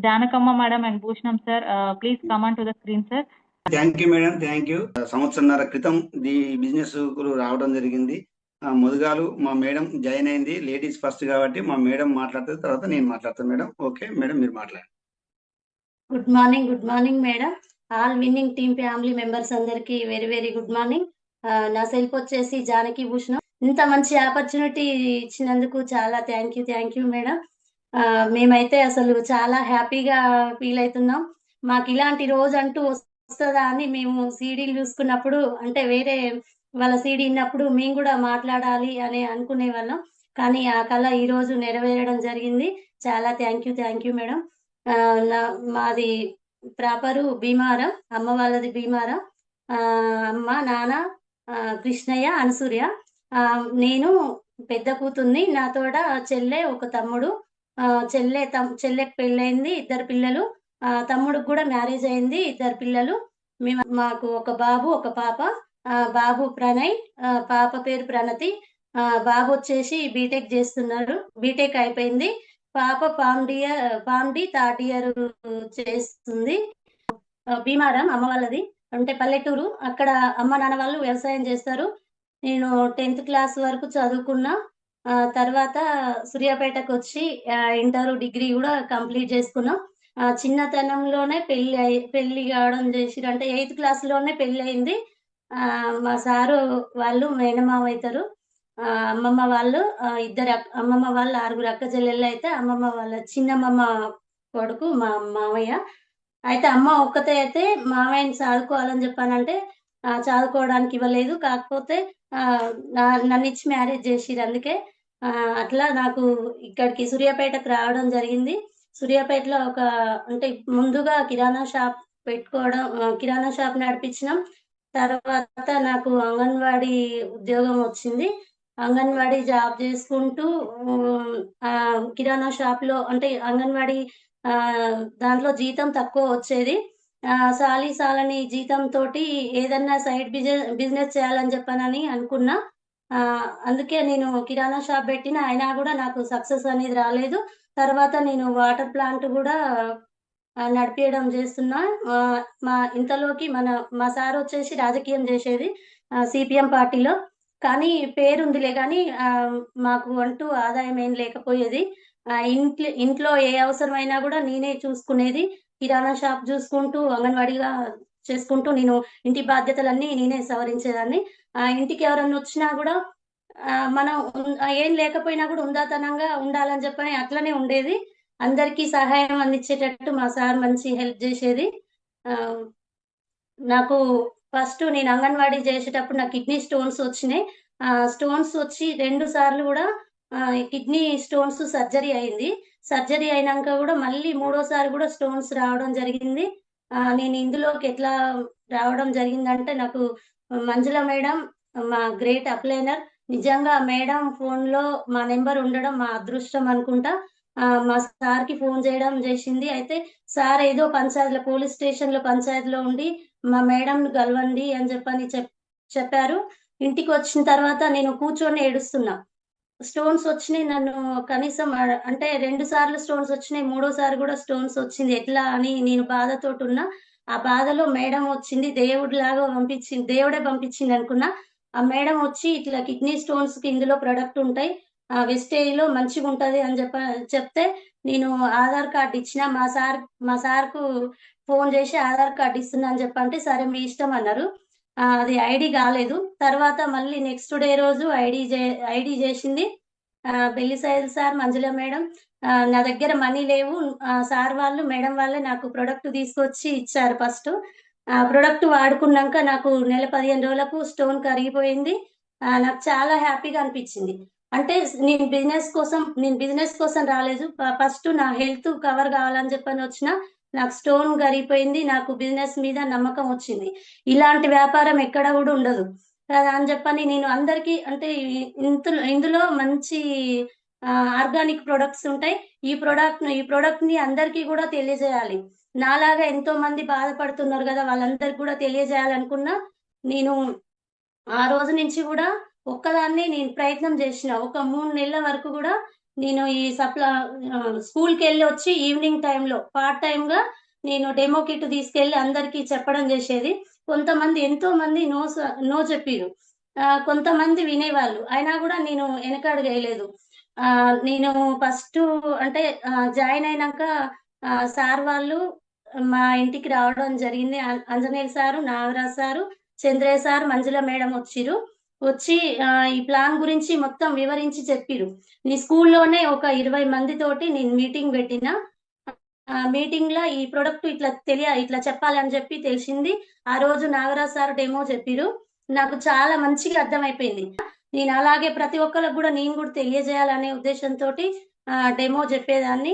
Janakamba madam and Bhushanam sir, please come on to the screen, sir. Thank you madam, thank you. సంవత్సరంన్నర క్రితం ఈ business రావడం జరిగింది. ముదుగాలు మా మేడం జాయిన్ అయింది, లేడీస్ ఫస్ట్ కాబట్టి మా మేడం మాట్లాడుతుంది, తర్వాత నేను మాట్లాడతాను. మేడం ఓకే మేడం, మీరు మాట్లాడండి. Good morning madam. All winning team family members అందరికి వెరీ వెరీ గుడ్ మార్నింగ్. నా సెల్ఫ్ వచ్చేసి జానకి భూషణం. ఇంత మంచి ఆపర్చునిటీ ఇచ్చినందుకు చాలా థ్యాంక్ యూ మేడం. మేమైతే అసలు చాలా హ్యాపీగా ఫీల్ అవుతున్నాం. మాకు ఇలాంటి రోజు అంటూ వస్తుందా అని మేము సీడీలు చూసుకున్నప్పుడు, అంటే వేరే వాళ్ళ సీడీ విన్నప్పుడు మేము కూడా మాట్లాడాలి అని అనుకునే వాళ్ళం. కానీ ఆ కళ ఈ రోజు నెరవేరడం జరిగింది. చాలా థ్యాంక్ యూ మేడం. మాది ప్రాపరు భీమారం, అమ్మ వాళ్ళది భీమారం. అమ్మ నాన్న కృష్ణయ్య అనసూర్య. నేను పెద్ద కూతుర్ని, నాతోడ చెల్లె ఒక తమ్ముడు. చెల్లెకి పెళ్ళయింది, 2 పిల్లలు. తమ్ముడికి కూడా మ్యారేజ్ అయింది, 2 పిల్లలు. మాకు ఒక బాబు ఒక పాప. బాబు ప్రణయ్, పాప పేరు ప్రణతి. బాబు వచ్చేసి బీటెక్ చేస్తున్నారు, బీటెక్ అయిపోయింది. పాప పామ్డి 3rd ఇయర్ చేస్తుంది. భీమారం అమ్మ వాళ్ళది, అంటే పల్లెటూరు. అక్కడ అమ్మ నాన్న వాళ్ళు వ్యవసాయం చేస్తారు. నేను 10th క్లాస్ వరకు చదువుకున్నా. తర్వాత సూర్యాపేటకు వచ్చి ఇంటర్ డిగ్రీ కూడా కంప్లీట్ చేసుకున్నాం. చిన్నతనంలోనే పెళ్లి కావడం చేసిరు, అంటే 8th క్లాస్లోనే పెళ్లి అయింది. మా సారు వాళ్ళు మేనమామ అవుతారు. అమ్మమ్మ వాళ్ళు అమ్మమ్మ వాళ్ళు 6 అక్క చెల్లెళ్ళు అయితే, అమ్మమ్మ వాళ్ళ చిన్నమ్మమ్మ కొడుకు మా మామయ్య. అయితే అమ్మ ఒక్కతే అయితే మామయ్యని చదువుకోవాలని చెప్పానంటే చదువుకోవడానికి ఇవ్వలేదు. కాకపోతే నన్ను ఇచ్చి మ్యారేజ్ చేసిరు. అందుకే అట్లా నాకు ఇక్కడికి సూర్యాపేటకు రావడం జరిగింది. సూర్యాపేటలో అంటే ముందుగా కిరాణా షాప్ నడిపించినాం. తర్వాత నాకు అంగన్వాడీ ఉద్యోగం వచ్చింది. అంగన్వాడీ జాబ్ చేసుకుంటూ కిరాణా షాప్ లో, అంటే అంగన్వాడీ దాంట్లో జీతం తక్కువ వచ్చేది. సాలని జీతం తోటి ఏదన్నా సైడ్ బిజినెస్ చేయాలని చెప్పానని అనుకున్నా. అందుకే నేను కిరాణా షాప్ పెట్టిన, అయినా కూడా నాకు సక్సెస్ అనేది రాలేదు. తర్వాత నేను వాటర్ ప్లాంట్ కూడా నడిపించడం చేస్తున్నా. ఇంతలోకి మా సార్ వచ్చేసి రాజకీయం చేసేది సిపిఎం పార్టీలో. కానీ పేరుందిలే కానీ మాకు అంటూ ఆదాయం ఏం లేకపోయేది. ఇంట్లో ఏ అవసరమైనా కూడా నేనే చూసుకునేది. కిరాణా షాప్ చూసుకుంటూ, అంగన్వాడీగా చేసుకుంటూ నేను ఇంటి బాధ్యతలన్నీ నేనే సవరించేదాన్ని. ఇంటికి ఎవరన్నా వచ్చినా కూడా మనం ఏం లేకపోయినా కూడా ఉందాతనంగా ఉండాలని చెప్పని అట్లనే ఉండేది. అందరికీ సహాయం అందించేటట్టు మా సార్ మంచి హెల్ప్ చేసేది. నాకు ఫస్ట్ నేను అంగన్వాడీ చేసేటప్పుడు నాకు కిడ్నీ స్టోన్స్ వచ్చినాయి. స్టోన్స్ వచ్చి 2 సార్లు కూడా కిడ్నీ స్టోన్స్ సర్జరీ అయింది. సర్జరీ అయినాక కూడా మళ్ళీ 3వసారి కూడా స్టోన్స్ రావడం జరిగింది. నేను ఇందులోకి ఎట్లా రావడం జరిగిందంటే, నాకు మంజుల మేడం మా గ్రేట్ అప్లైనర్. నిజంగా మేడం ఫోన్లో మా నెంబర్ ఉండడం మా అదృష్టం అనుకుంటా. మా సార్కి ఫోన్ చేయడం చేసింది. అయితే సార్ ఏదో పంచాయతీలో, పోలీస్ స్టేషన్లో పంచాయతీలో ఉండి మా మేడంను కలవండి అని చెప్పారు. ఇంటికి వచ్చిన తర్వాత నేను కూర్చొని ఏడుస్తున్నా. స్టోన్స్ వచ్చినాయి, నన్ను కనీసం అంటే 2 సార్లు స్టోన్స్ వచ్చినాయి, 3వసారి కూడా స్టోన్స్ వచ్చింది. ఎట్లా అని నేను బాధతోటి ఉన్నా. ఆ బాధలో మేడం వచ్చింది, దేవుడే పంపించింది అనుకున్నా. ఆ మేడం వచ్చి ఇట్లా కిడ్నీ స్టోన్స్ కి ఇందులో ప్రొడక్ట్ ఉంటాయి, వెస్టేజ్ లో మంచిగా ఉంటది అని చెప్తే నేను ఆధార్ కార్డు ఇచ్చిన. మా సార్కు ఫోన్ చేసి ఆధార్ కార్డు ఇస్తున్నా అని చెప్పంటే, సరే మీ ఇష్టం అన్నారు. అది ఐడి కాలేదు. తర్వాత మళ్ళీ నెక్స్ట్ డే రోజు ఐడి చేసింది బెల్లిసైల్ సార్, మంజుల మేడం. నా దగ్గర మనీ లేవు. సార్ వాళ్ళు మేడం వాళ్ళే నాకు ప్రొడక్ట్ తీసుకొచ్చి ఇచ్చారు. ఫస్ట్ ఆ ప్రొడక్ట్ వాడుకున్నాక నాకు నెల 15 రోజులకు స్టోన్ కరిగిపోయింది. నాకు చాలా హ్యాపీగా అనిపించింది. అంటే నేను బిజినెస్ కోసం రాలేదు. ఫస్ట్ నా హెల్త్ కవర్ కావాలని చెప్పని వచ్చిన. నాకు స్టోన్ కరిగిపోయింది, నాకు బిజినెస్ మీద నమ్మకం వచ్చింది. ఇలాంటి వ్యాపారం ఎక్కడ కూడా ఉండదు కదా అని చెప్పని నేను అందరికీ, అంటే ఇందులో మంచి ఆర్గానిక్ ప్రొడక్ట్స్ ఉంటాయి. ఈ ప్రొడక్ట్ ని అందరికీ కూడా తెలియజేయాలి. నాలాగా ఎంతో మంది బాధపడుతున్నారు కదా, వాళ్ళందరికీ కూడా తెలియజేయాలనుకున్నా. నేను ఆ రోజు నుంచి కూడా ఒక్కదాన్ని నేను ప్రయత్నం చేసిన. ఒక 3 నెలల వరకు కూడా నేను ఈ స్కూల్కి వెళ్ళి వచ్చి ఈవినింగ్ టైంలో పార్ట్ టైంగా నేను డెమో కిట్ తీసుకెళ్ళి అందరికీ చెప్పడం చేసేది. కొంతమంది ఎంతో మంది నో చెప్పిరు. కొంతమంది వినేవాళ్ళు అయినా కూడా నేను వెనకడుగు వేయలేదు. నేను ఫస్ట్ అంటే జాయిన్ అయినాక సార్ వాళ్ళు మా ఇంటికి రావడం జరిగింది. Anjaneyulu sir, Nagaraj sir, Chandrayya sir, Manjula madam వచ్చిరు. వచ్చి ఈ ప్లాన్ గురించి మొత్తం వివరించి చెప్పిరు. నీ స్కూల్లోనే ఒక 20 మందితోటి నేను మీటింగ్ పెట్టిన. మీటింగ్ లో ఈ ప్రొడక్ట్ ఇట్లా చెప్పాలి అని చెప్పి తెలిసింది. ఆ రోజు నాగరాజ్ సార్ డెమో చెప్పిరు. నాకు చాలా మంచిగా అర్థమైపోయింది. నేను అలాగే ప్రతి ఒక్కరికి కూడా నేను కూడా తెలియజేయాలనే ఉద్దేశంతో డెమో చెప్పేదాన్ని.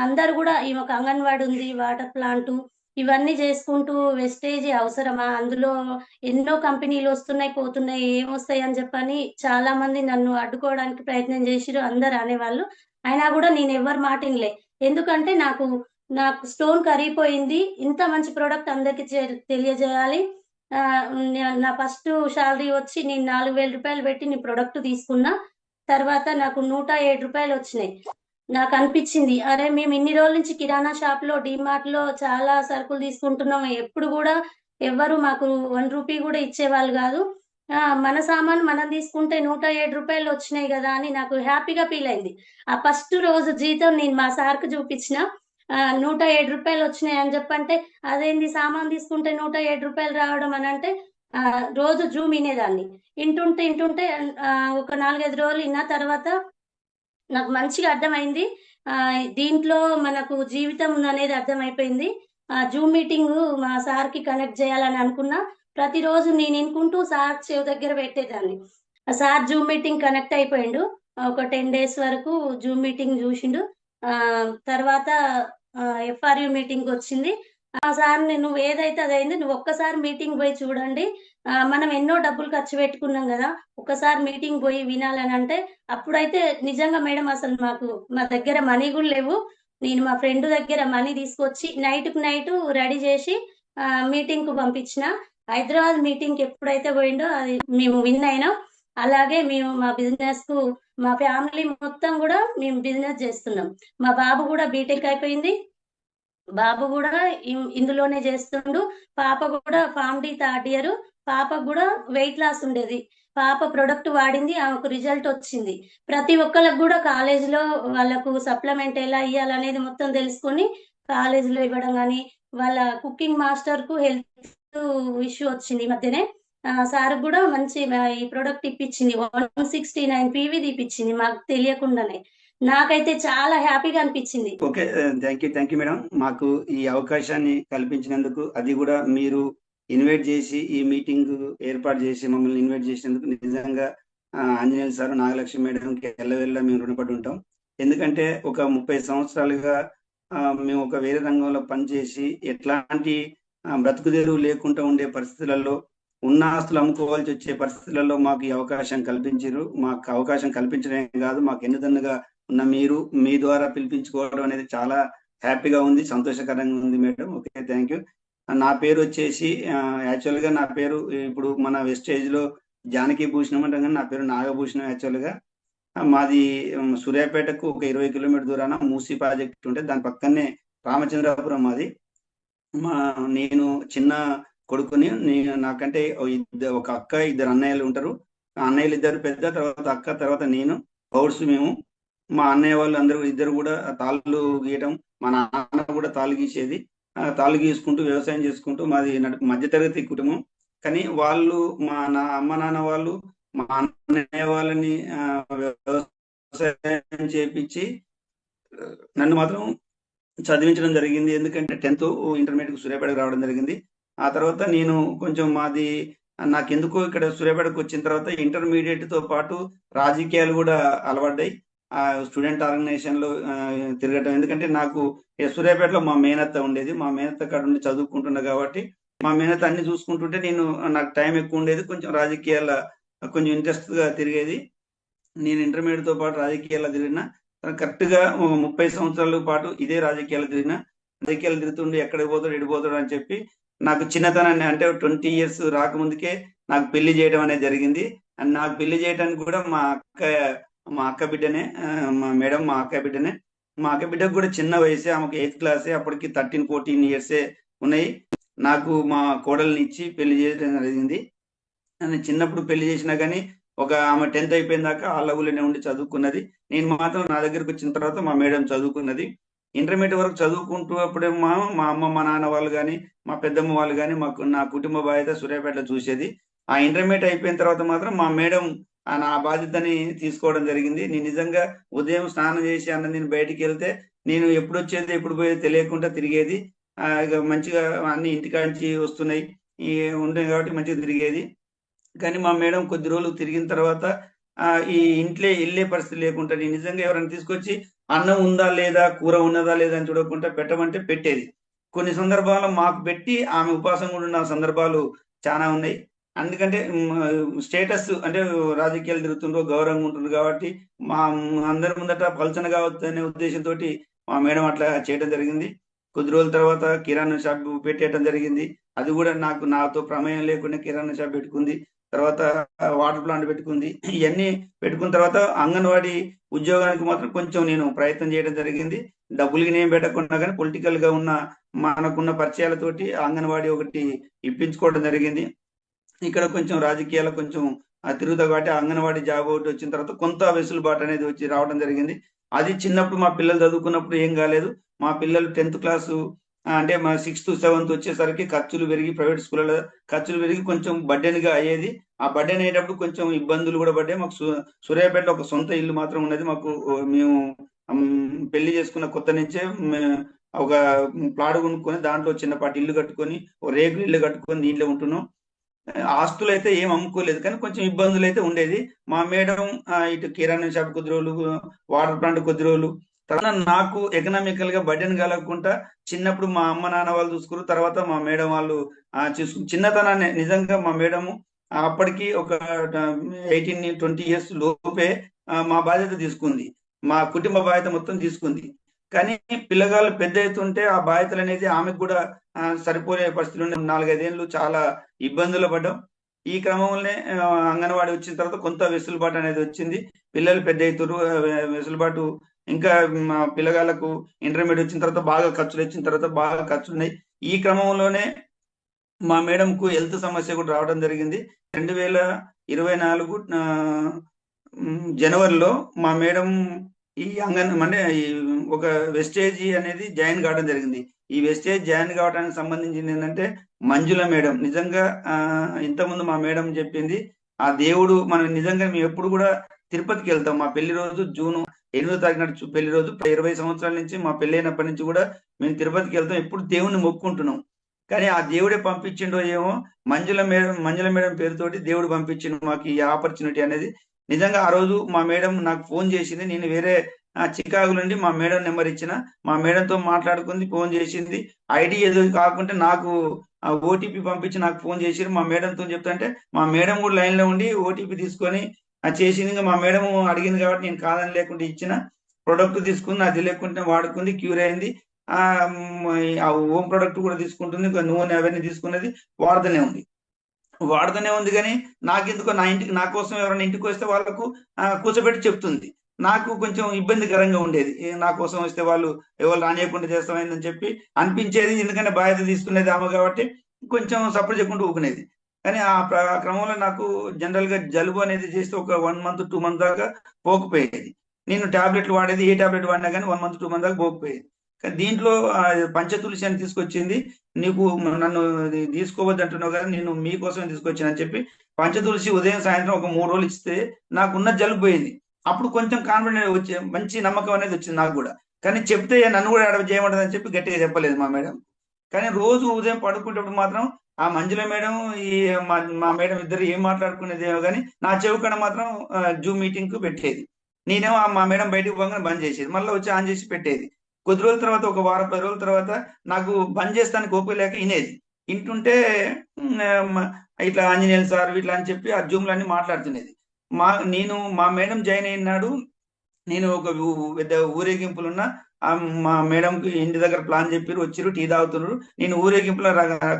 అందరు కూడా ఈ ఒక అంగన్వాడి ఉంది, వాటర్ ప్లాంట్, ఇవన్నీ చేసుకుంటూ వెస్టేజ్ అవసరమా, అందులో ఎన్నో కంపెనీలు వస్తున్నాయి పోతున్నాయి, ఏమొస్తాయి అని చెప్పని చాలా మంది నన్ను అడ్డుకోవడానికి ప్రయత్నం చేసిరు, అందరు అనేవాళ్ళు. అయినా కూడా నేను ఎవరి మాట వినలే. ఎందుకంటే నాకు స్టోన్ కరిగిపోయింది. ఇంత మంచి ప్రోడక్ట్ అందరికి తెలియజేయాలి. నా ఫస్ట్ శాలరీ వచ్చి నేను 4,000 రూపాయలు పెట్టి నీ ప్రొడక్ట్ తీసుకున్నా. తర్వాత నాకు 107 రూపాయలు వచ్చినాయి. నాకు అనిపించింది, అరే మేము ఇన్ని రోజుల నుంచి కిరాణా షాప్ లో, డిమార్ట్ లో చాలా సరుకులు తీసుకుంటున్నాం, ఎప్పుడు కూడా ఎవ్వరు మాకు 1 రూపీ కూడా ఇచ్చేవాళ్ళు కాదు. మన సామాన్ మనం తీసుకుంటే 107 రూపాయలు వచ్చినాయి కదా అని నాకు హ్యాపీగా ఫీల్ అయింది. ఆ ఫస్ట్ రోజు జీతం నేను మా సార్కు చూపించిన. 107 రూపాయలు వచ్చినాయి అని చెప్పంటే, అదేంది సామాన్ తీసుకుంటే 107 రూపాయలు రావడం అని అంటే, రోజు జూమ్ వినేదాన్ని. ఇంటుంటే ఒక 4-5 రోజులు విన్న తర్వాత నాకు మంచిగా అర్థమైంది. దీంట్లో మనకు జీవితం ఉందనేది అర్థమైపోయింది. జూమ్ మీటింగ్ మా సార్కి కనెక్ట్ చేయాలని అనుకున్నా. ప్రతిరోజు నేను వినుకుంటూ సార్ చెవి దగ్గర పెట్టేదాన్ని. సార్ జూమ్ మీటింగ్ కనెక్ట్ అయిపోయిండు. ఒక 10 days వరకు జూమ్ మీటింగ్ చూసిండు. తర్వాత FRU మీటింగ్ వచ్చింది. సార్ నువ్వు ఏదైతే అదైంది, నువ్వు ఒక్కసారి మీటింగ్ పోయి చూడండి. మనం ఎన్నో డబ్బులు ఖర్చు పెట్టుకున్నాం కదా, ఒక్కసారి మీటింగ్ పోయి వినాలని అంటే, అప్పుడైతే నిజంగా మేడం అసలు మా దగ్గర మనీ కూడా లేవు. నేను మా ఫ్రెండ్ దగ్గర మనీ తీసుకొచ్చి నైట్కు నైట్ రెడీ చేసి మీటింగ్ కు పంపించిన. హైదరాబాద్ మీటింగ్ ఎప్పుడైతే పోయిండో అది మేము విన్ అయినాం. అలాగే మేము మా బిజినెస్ కు, మా ఫ్యామిలీ మొత్తం కూడా మేము బిజినెస్ చేస్తున్నాం. మా బాబు కూడా బీటెక్ అయిపోయింది. బాబు కూడా ఇందులోనే చేస్తుండు. పాప కూడా ఫార్మ్ డి 3rd year. పాపకు కూడా వెయిట్ లాస్ ఉండేది. పాప ప్రొడక్ట్ వాడింది, ఆమెకు రిజల్ట్ వచ్చింది. ప్రతి ఒక్కరికి కూడా కాలేజీలో వాళ్ళకు సప్లిమెంట్ ఎలా ఇవ్వాలనేది మొత్తం తెలుసుకొని కాలేజీలో ఇవ్వడం కానీ, వాళ్ళ కుకింగ్ మాస్టర్ కు హెల్త్ ఇష్యూ వచ్చింది ఈ మధ్యనే. సార్ కూడా మంచి ఈ ప్రొడక్ట్ ఇప్పించింది. 169 PV ఇప్పించింది మాకు తెలియకుండానే. నాకైతే చాలా హ్యాపీగా అనిపించింది. Okay, thank you madam. మాకు ఈ అవకాశాన్ని కల్పించినందుకు, అది కూడా మీరు ఇన్వైట్ చేసి ఈ మీటింగ్ ఏర్పాటు చేసి మమ్మల్ని ఇన్వైట్ చేసినందుకు నిజంగా ఆంజనేయులు సార్, నాగలక్ష్మి మేడంకి ఎల్లవెల్ల మేము రుణపడి ఉంటాం. ఎందుకంటే ఒక 30 సంవత్సరాలుగా మేము ఒక వేరే రంగంలో పనిచేసి ఎట్లాంటి బ్రతుకుదేరువు లేకుండా ఉండే పరిస్థితులలో, ఉన్న ఆస్తులు అమ్ముకోవాల్సి వచ్చే పరిస్థితులలో మాకు ఈ అవకాశం కల్పించారు. మాకు అవకాశం కల్పించడమే కాదు, మాకు ఎన్నుదన్నుగా ఉన్న మీరు మీ ద్వారా పిలిపించుకోవడం అనేది చాలా హ్యాపీగా ఉంది, సంతోషకరంగా ఉంది మేడం. Okay, thank you. నా పేరు వచ్చేసి యాక్చువల్గా నా పేరు ఇప్పుడు మన వెస్టేజ్ లో జానకి భూషణం అంటాం, కానీ నా పేరు నాగభూషణం. యాక్చువల్గా మాది సూర్యాపేటకు ఒక 20 కిలోమీటర్ దూరాన మూసీ ప్రాజెక్ట్ ఉంటే దాని పక్కనే రామచంద్రాపురం మాది. నేను చిన్న కొడుకుని. నాకంటే ఒక అక్క, 2 అన్నయ్యలు ఉంటారు. అన్నయ్యలు 2 పెద్ద, తర్వాత అక్క, తర్వాత నేను, హౌడ్స్ మేము. మా అన్నయ్య వాళ్ళు అందరూ 2 కూడా తాళ్ళు గీయటం, మా నాన్న కూడా తాళ్ళు గీసేది. తాళ్ళు గీసుకుంటూ వ్యవసాయం చేసుకుంటూ మాది మధ్యతరగతి కుటుంబం. కానీ వాళ్ళు, మా అమ్మ నాన్న వాళ్ళు మా అన్నయ్య వాళ్ళని వ్యవసాయం చేపించి నన్ను మాత్రం చదివించడం జరిగింది. ఎందుకంటే 10th ఇంటర్మీడియట్ సూర్యాపేటకు రావడం జరిగింది. ఆ తర్వాత నేను కొంచెం నాకెందుకో ఇక్కడ సూర్యాపేటకు వచ్చిన తర్వాత ఇంటర్మీడియట్ తో పాటు రాజకీయాలు కూడా అలవడ్డాయి. స్టూడెంట్ ఆర్గనైజేషన్ లో తిరగటం. ఎందుకంటే నాకు సూర్యాపేటలో మా మేనత్త ఉండేది. మా మేనత్త కాడ ఉండి చదువుకుంటున్నా కాబట్టి మా మేనత్త అన్ని చూసుకుంటుంటే నాకు టైం ఎక్కువ ఉండేది. కొంచెం రాజకీయాల కొంచెం ఇంట్రెస్ట్ గా తిరిగేది. నేను ఇంటర్మీడియట్ తో పాటు రాజకీయాల్లో తిరిగిన. కరెక్ట్ గా 30 సంవత్సరాల పాటు ఇదే రాజకీయాలు తిరుగుతుండే ఎక్కడికి పోతాడు ఎడిపోతాడు అని చెప్పి నాకు చిన్నతనాన్ని, అంటే 20 years రాకముందుకే నాకు పెళ్లి చేయడం అనేది జరిగింది. అండ్ నాకు పెళ్లి చేయడానికి కూడా మా అక్క మా అక్క బిడ్డనే. మా మేడం మా అక్క బిడ్డనే. మా అక్క బిడ్డకు కూడా చిన్న వయసే, ఆమెకు 8th క్లాసే, అప్పటికి 13, 14 ఇయర్సే ఉన్నాయి. నాకు మా కోడల్ని ఇచ్చి పెళ్లి చేయడం జరిగింది. నేను చిన్నప్పుడు పెళ్లి చేసినా కానీ ఆమె 10th అయిపోయిన దాకా ఆ ఊళ్ళోనే ఉండి చదువుకున్నది. నేను మాత్రం నా దగ్గరకు వచ్చిన తర్వాత మా మేడం చదువుకున్నది. ఇంటర్మీడియట్ వరకు చదువుకుంటూ అప్పుడే మా అమ్మ మా నాన్న వాళ్ళు కానీ మా పెద్దమ్మ వాళ్ళు కానీ నా కుటుంబ బాధ్యత సూర్యాపేటలో చూసేది. ఆ ఇంటర్మీడియట్ అయిపోయిన తర్వాత మాత్రం మా మేడం నా బాధ్యతని తీసుకోవడం జరిగింది. నేను నిజంగా ఉదయం స్నానం చేసి నేను బయటికి వెళ్తే నేను ఎప్పుడు వచ్చేది ఎప్పుడు పోయేది తెలియకుండా తిరిగేది. ఇక మంచిగా అన్ని ఇంటికాంచి వస్తున్నాయి ఈ ఉంటాయి కాబట్టి మంచిగా తిరిగేది. కానీ మా మేడం కొద్ది రోజులు తిరిగిన తర్వాత ఈ ఇంట్లో వెళ్ళే పరిస్థితి లేకుండా నేను నిజంగా ఎవరైనా తీసుకొచ్చి అన్నం ఉందా లేదా, కూర ఉన్నదా లేదా అని చూడకుండా పెట్టమంటే పెట్టేది. కొన్ని సందర్భాల్లో మాకు పెట్టి ఆమె ఉపాసం కూడా ఉన్న సందర్భాలు చాలా ఉన్నాయి. అందుకంటే స్టేటస్ అంటే రాజకీయాలు తిరుగుతుండ్రో గౌరవంగా ఉంటుండ్రు కాబట్టి మా అందరి ముందట పలచన కావచ్చు అనే ఉద్దేశంతో మా మేడం అట్లా చేయడం జరిగింది. కొద్ది రోజుల తర్వాత కిరాణా షాప్ పెట్టేయడం జరిగింది. అది కూడా నాతో ప్రమేయం లేకుండా కిరాణా షాప్ పెట్టుకుంది. తర్వాత వాటర్ ప్లాంట్ పెట్టుకుంది. ఇవన్నీ పెట్టుకున్న తర్వాత అంగన్వాడీ ఉద్యోగానికి మాత్రం కొంచెం నేను ప్రయత్నం చేయడం జరిగింది. డబ్బులకి నేను పెట్టకుండా కానీ పొలిటికల్ గా మనకున్న పరిచయాలతోటి అంగన్వాడీ ఒకటి ఇప్పించుకోవడం జరిగింది. ఇక్కడ కొంచెం రాజకీయాలు కొంచెం తిరుగుతా కాబట్టి అంగన్వాడీ జాబ్ ఒకటి వచ్చిన తర్వాత కొంత వెసులుబాటు అనేది వచ్చి రావడం జరిగింది. అది చిన్నప్పుడు మా పిల్లలు చదువుకున్నప్పుడు ఏం కాలేదు. మా పిల్లలు 10th క్లాసు అంటే మా 6th, 7th వచ్చేసరికి ఖర్చులు పెరిగి ప్రైవేట్ స్కూళ్ళలో ఖర్చులు పెరిగి కొంచెం బర్డెన్ గా అయ్యేది. ఆ బర్డెన్ అయ్యేటప్పుడు కొంచెం ఇబ్బందులు కూడా పడ్డాయి. మాకు సూర్యాపేటలో ఒక సొంత ఇల్లు మాత్రం ఉన్నది. మాకు మేము పెళ్లి చేసుకున్న కొత్త నుంచే ఒక ప్లాట్ కొనుక్కొని దాంట్లో చిన్నపాటి ఇల్లు కట్టుకొని రేకులు ఇల్లు కట్టుకొని దీంట్లో ఉంటున్నాం. ఆస్తులు అయితే ఏం అమ్ముకోలేదు కానీ కొంచెం ఇబ్బందులు అయితే ఉండేది. మా మేడం ఇటు కిరాణా షాప్ కొద్ది రోజులు, వాటర్ ప్లాంట్ కొద్ది రోజులు, తర్వాత నాకు ఎకనామికల్ గా బర్డెన్ కలగకుండా చిన్నప్పుడు మా అమ్మ నాన్న వాళ్ళు చూసుకున్నారు. తర్వాత మా మేడం వాళ్ళు చిన్నతనాన్ని నిజంగా మా మేడము అప్పటికి ఒక 18, 20 ఇయర్స్ లోపే మా బాధ్యత తీసుకుంది. మా కుటుంబ బాధ్యత మొత్తం తీసుకుంది. కానీ పిల్లగాళ్ళు పెద్ద అవుతుంటే ఆ బాధ్యతలు అనేది ఆమెకు కూడా సరిపోయే పరిస్థితులు 4-5 ఏళ్ళు చాలా ఇబ్బందులు పడ్డాం. ఈ క్రమంలోనే అంగన్వాడీ వచ్చిన తర్వాత కొంత వెసులుబాటు అనేది వచ్చింది. పిల్లలు పెద్ద అవుతారు, వెసులుబాటు ఇంకా మా పిల్లగాళ్ళకు ఇంటర్మీడియట్ వచ్చిన తర్వాత బాగా ఖర్చులు వచ్చిన తర్వాత బాగా ఖర్చులు ఉన్నాయి. ఈ క్రమంలోనే మా మేడంకు హెల్త్ సమస్య కూడా రావడం జరిగింది. 2024 జనవరిలో మా మేడం ఈ అంటే ఒక వెస్టేజ్ అనేది జాయిన్ కావడం జరిగింది. ఈ వెస్టేజ్ జాయిన్ కావడానికి సంబంధించింది ఏంటంటే మంజుల మేడం. నిజంగా ఇంతకుముందు మా మేడం చెప్పింది, ఆ దేవుడు మనం నిజంగా మేము ఎప్పుడు కూడా తిరుపతికి వెళ్తాం. మా పెళ్లి రోజు జూన్ 8వ తారీఖు నాడు పెళ్లి రోజు 20 సంవత్సరాల నుంచి మా పెళ్లి అయినప్పటి నుంచి కూడా మేము తిరుపతికి వెళ్తాం. ఎప్పుడు దేవుణ్ణి మొక్కుంటున్నాం. కానీ ఆ దేవుడే పంపించిండో ఏమో మంజుల మేడం పేరుతోటి దేవుడు పంపించిండు మాకు ఈ ఆపర్చునిటీ అనేది. నిజంగా ఆ రోజు మా మేడం నాకు ఫోన్ చేసింది. నేను వేరే చికాగో నుండి మా మేడం నెంబర్ ఇచ్చిన, మా మేడంతో మాట్లాడుకుంది, ఫోన్ చేసింది. ఐడి ఏదో కాకుండా నాకు ఓటీపీ పంపించి నాకు ఫోన్ చేసి మా మేడంతో చెప్తుంటే మా మేడం కూడా లైన్ లో ఉండి ఓటీపీ తీసుకొని చేసింది. ఇంకా మా మేడం అడిగింది కాబట్టి నేను కాదని లేకుండా ఇచ్చిన ప్రొడక్ట్ తీసుకుంది. అది లేకుంటే వాడుకుంది, క్యూర్ అయింది. ఆ హోమ్ ప్రొడక్ట్ కూడా తీసుకుంటుంది, నూనె అవన్నీ తీసుకున్నది, వాడుతూనే ఉంది. కానీ నాకెందుకో నా కోసం ఎవరైనా ఇంటికి వస్తే వాళ్ళకు కూర్చోబెట్టి చెప్తుంది. నాకు కొంచెం ఇబ్బందికరంగా ఉండేది. నా కోసం వస్తే వాళ్ళు ఎవరు రానియకుండా చేస్తామని చెప్పి అనిపించేది. ఎందుకంటే బాధ్యత తీసుకునేది ఆమె కాబట్టి కొంచెం సపోర్ట్ చేయకుండా ఊకునేది. కానీ ఆ క్రమంలో నాకు జనరల్ గా జలుబు అనేది చేస్తే ఒక 1 month 2 months దాకా పోకపోయేది. నేను టాబ్లెట్లు వాడేది, ఏ టాబ్లెట్ వాడినా కానీ 1 month 2 months దాకా పోకపోయేది. కానీ దీంట్లో పంచతులసి అని తీసుకొచ్చింది. నీకు నన్ను తీసుకోవద్దు అంటున్నావు కదా, నేను మీకోసమే తీసుకొచ్చానని చెప్పి పంచతులసి ఉదయం సాయంత్రం ఒక 3 రోజులు ఇస్తే నాకున్న జలుబు పోయింది. అప్పుడు కొంచెం కాన్ఫిడెంట్ వచ్చే మంచి నమ్మకం అనేది వచ్చింది నాకు కూడా. కానీ చెప్తే నన్ను కూడా చేయమంటది అని చెప్పి గట్టిగా చెప్పలేదు మా మేడం. కానీ రోజు ఉదయం పడుకునేటప్పుడు మాత్రం ఆ మంజుల మేడం మా మేడం ఇద్దరు ఏం మాట్లాడుకునేదేమో కానీ నా చెవుకడ మాత్రం జూమ్ మీటింగ్ కు పెట్టేది. నేనేమో మా మేడం బయటకు పోగానే బంద్ చేసేది, మళ్ళీ వచ్చి ఆన్ చేసి పెట్టేది. కొద్ది రోజుల తర్వాత ఒక వారం 10 రోజుల తర్వాత నాకు బంద్ చేస్తానికి ఓపిక లేక వినేది. వింటుంటే ఇట్లా ఆంజనేయులు సార్ ఇట్లా అని చెప్పి ఆ జూమ్లన్నీ మాట్లాడుతునేది. మా మేడం జాయిన్ అయినాడు నేను ఒక పెద్ద ఊరేగింపులున్న మా మేడంకి ఇంటి దగ్గర ప్లాన్ చెప్పారు, వచ్చిరు, టీ తాగుతున్నారు. నేను ఊరేగింపులో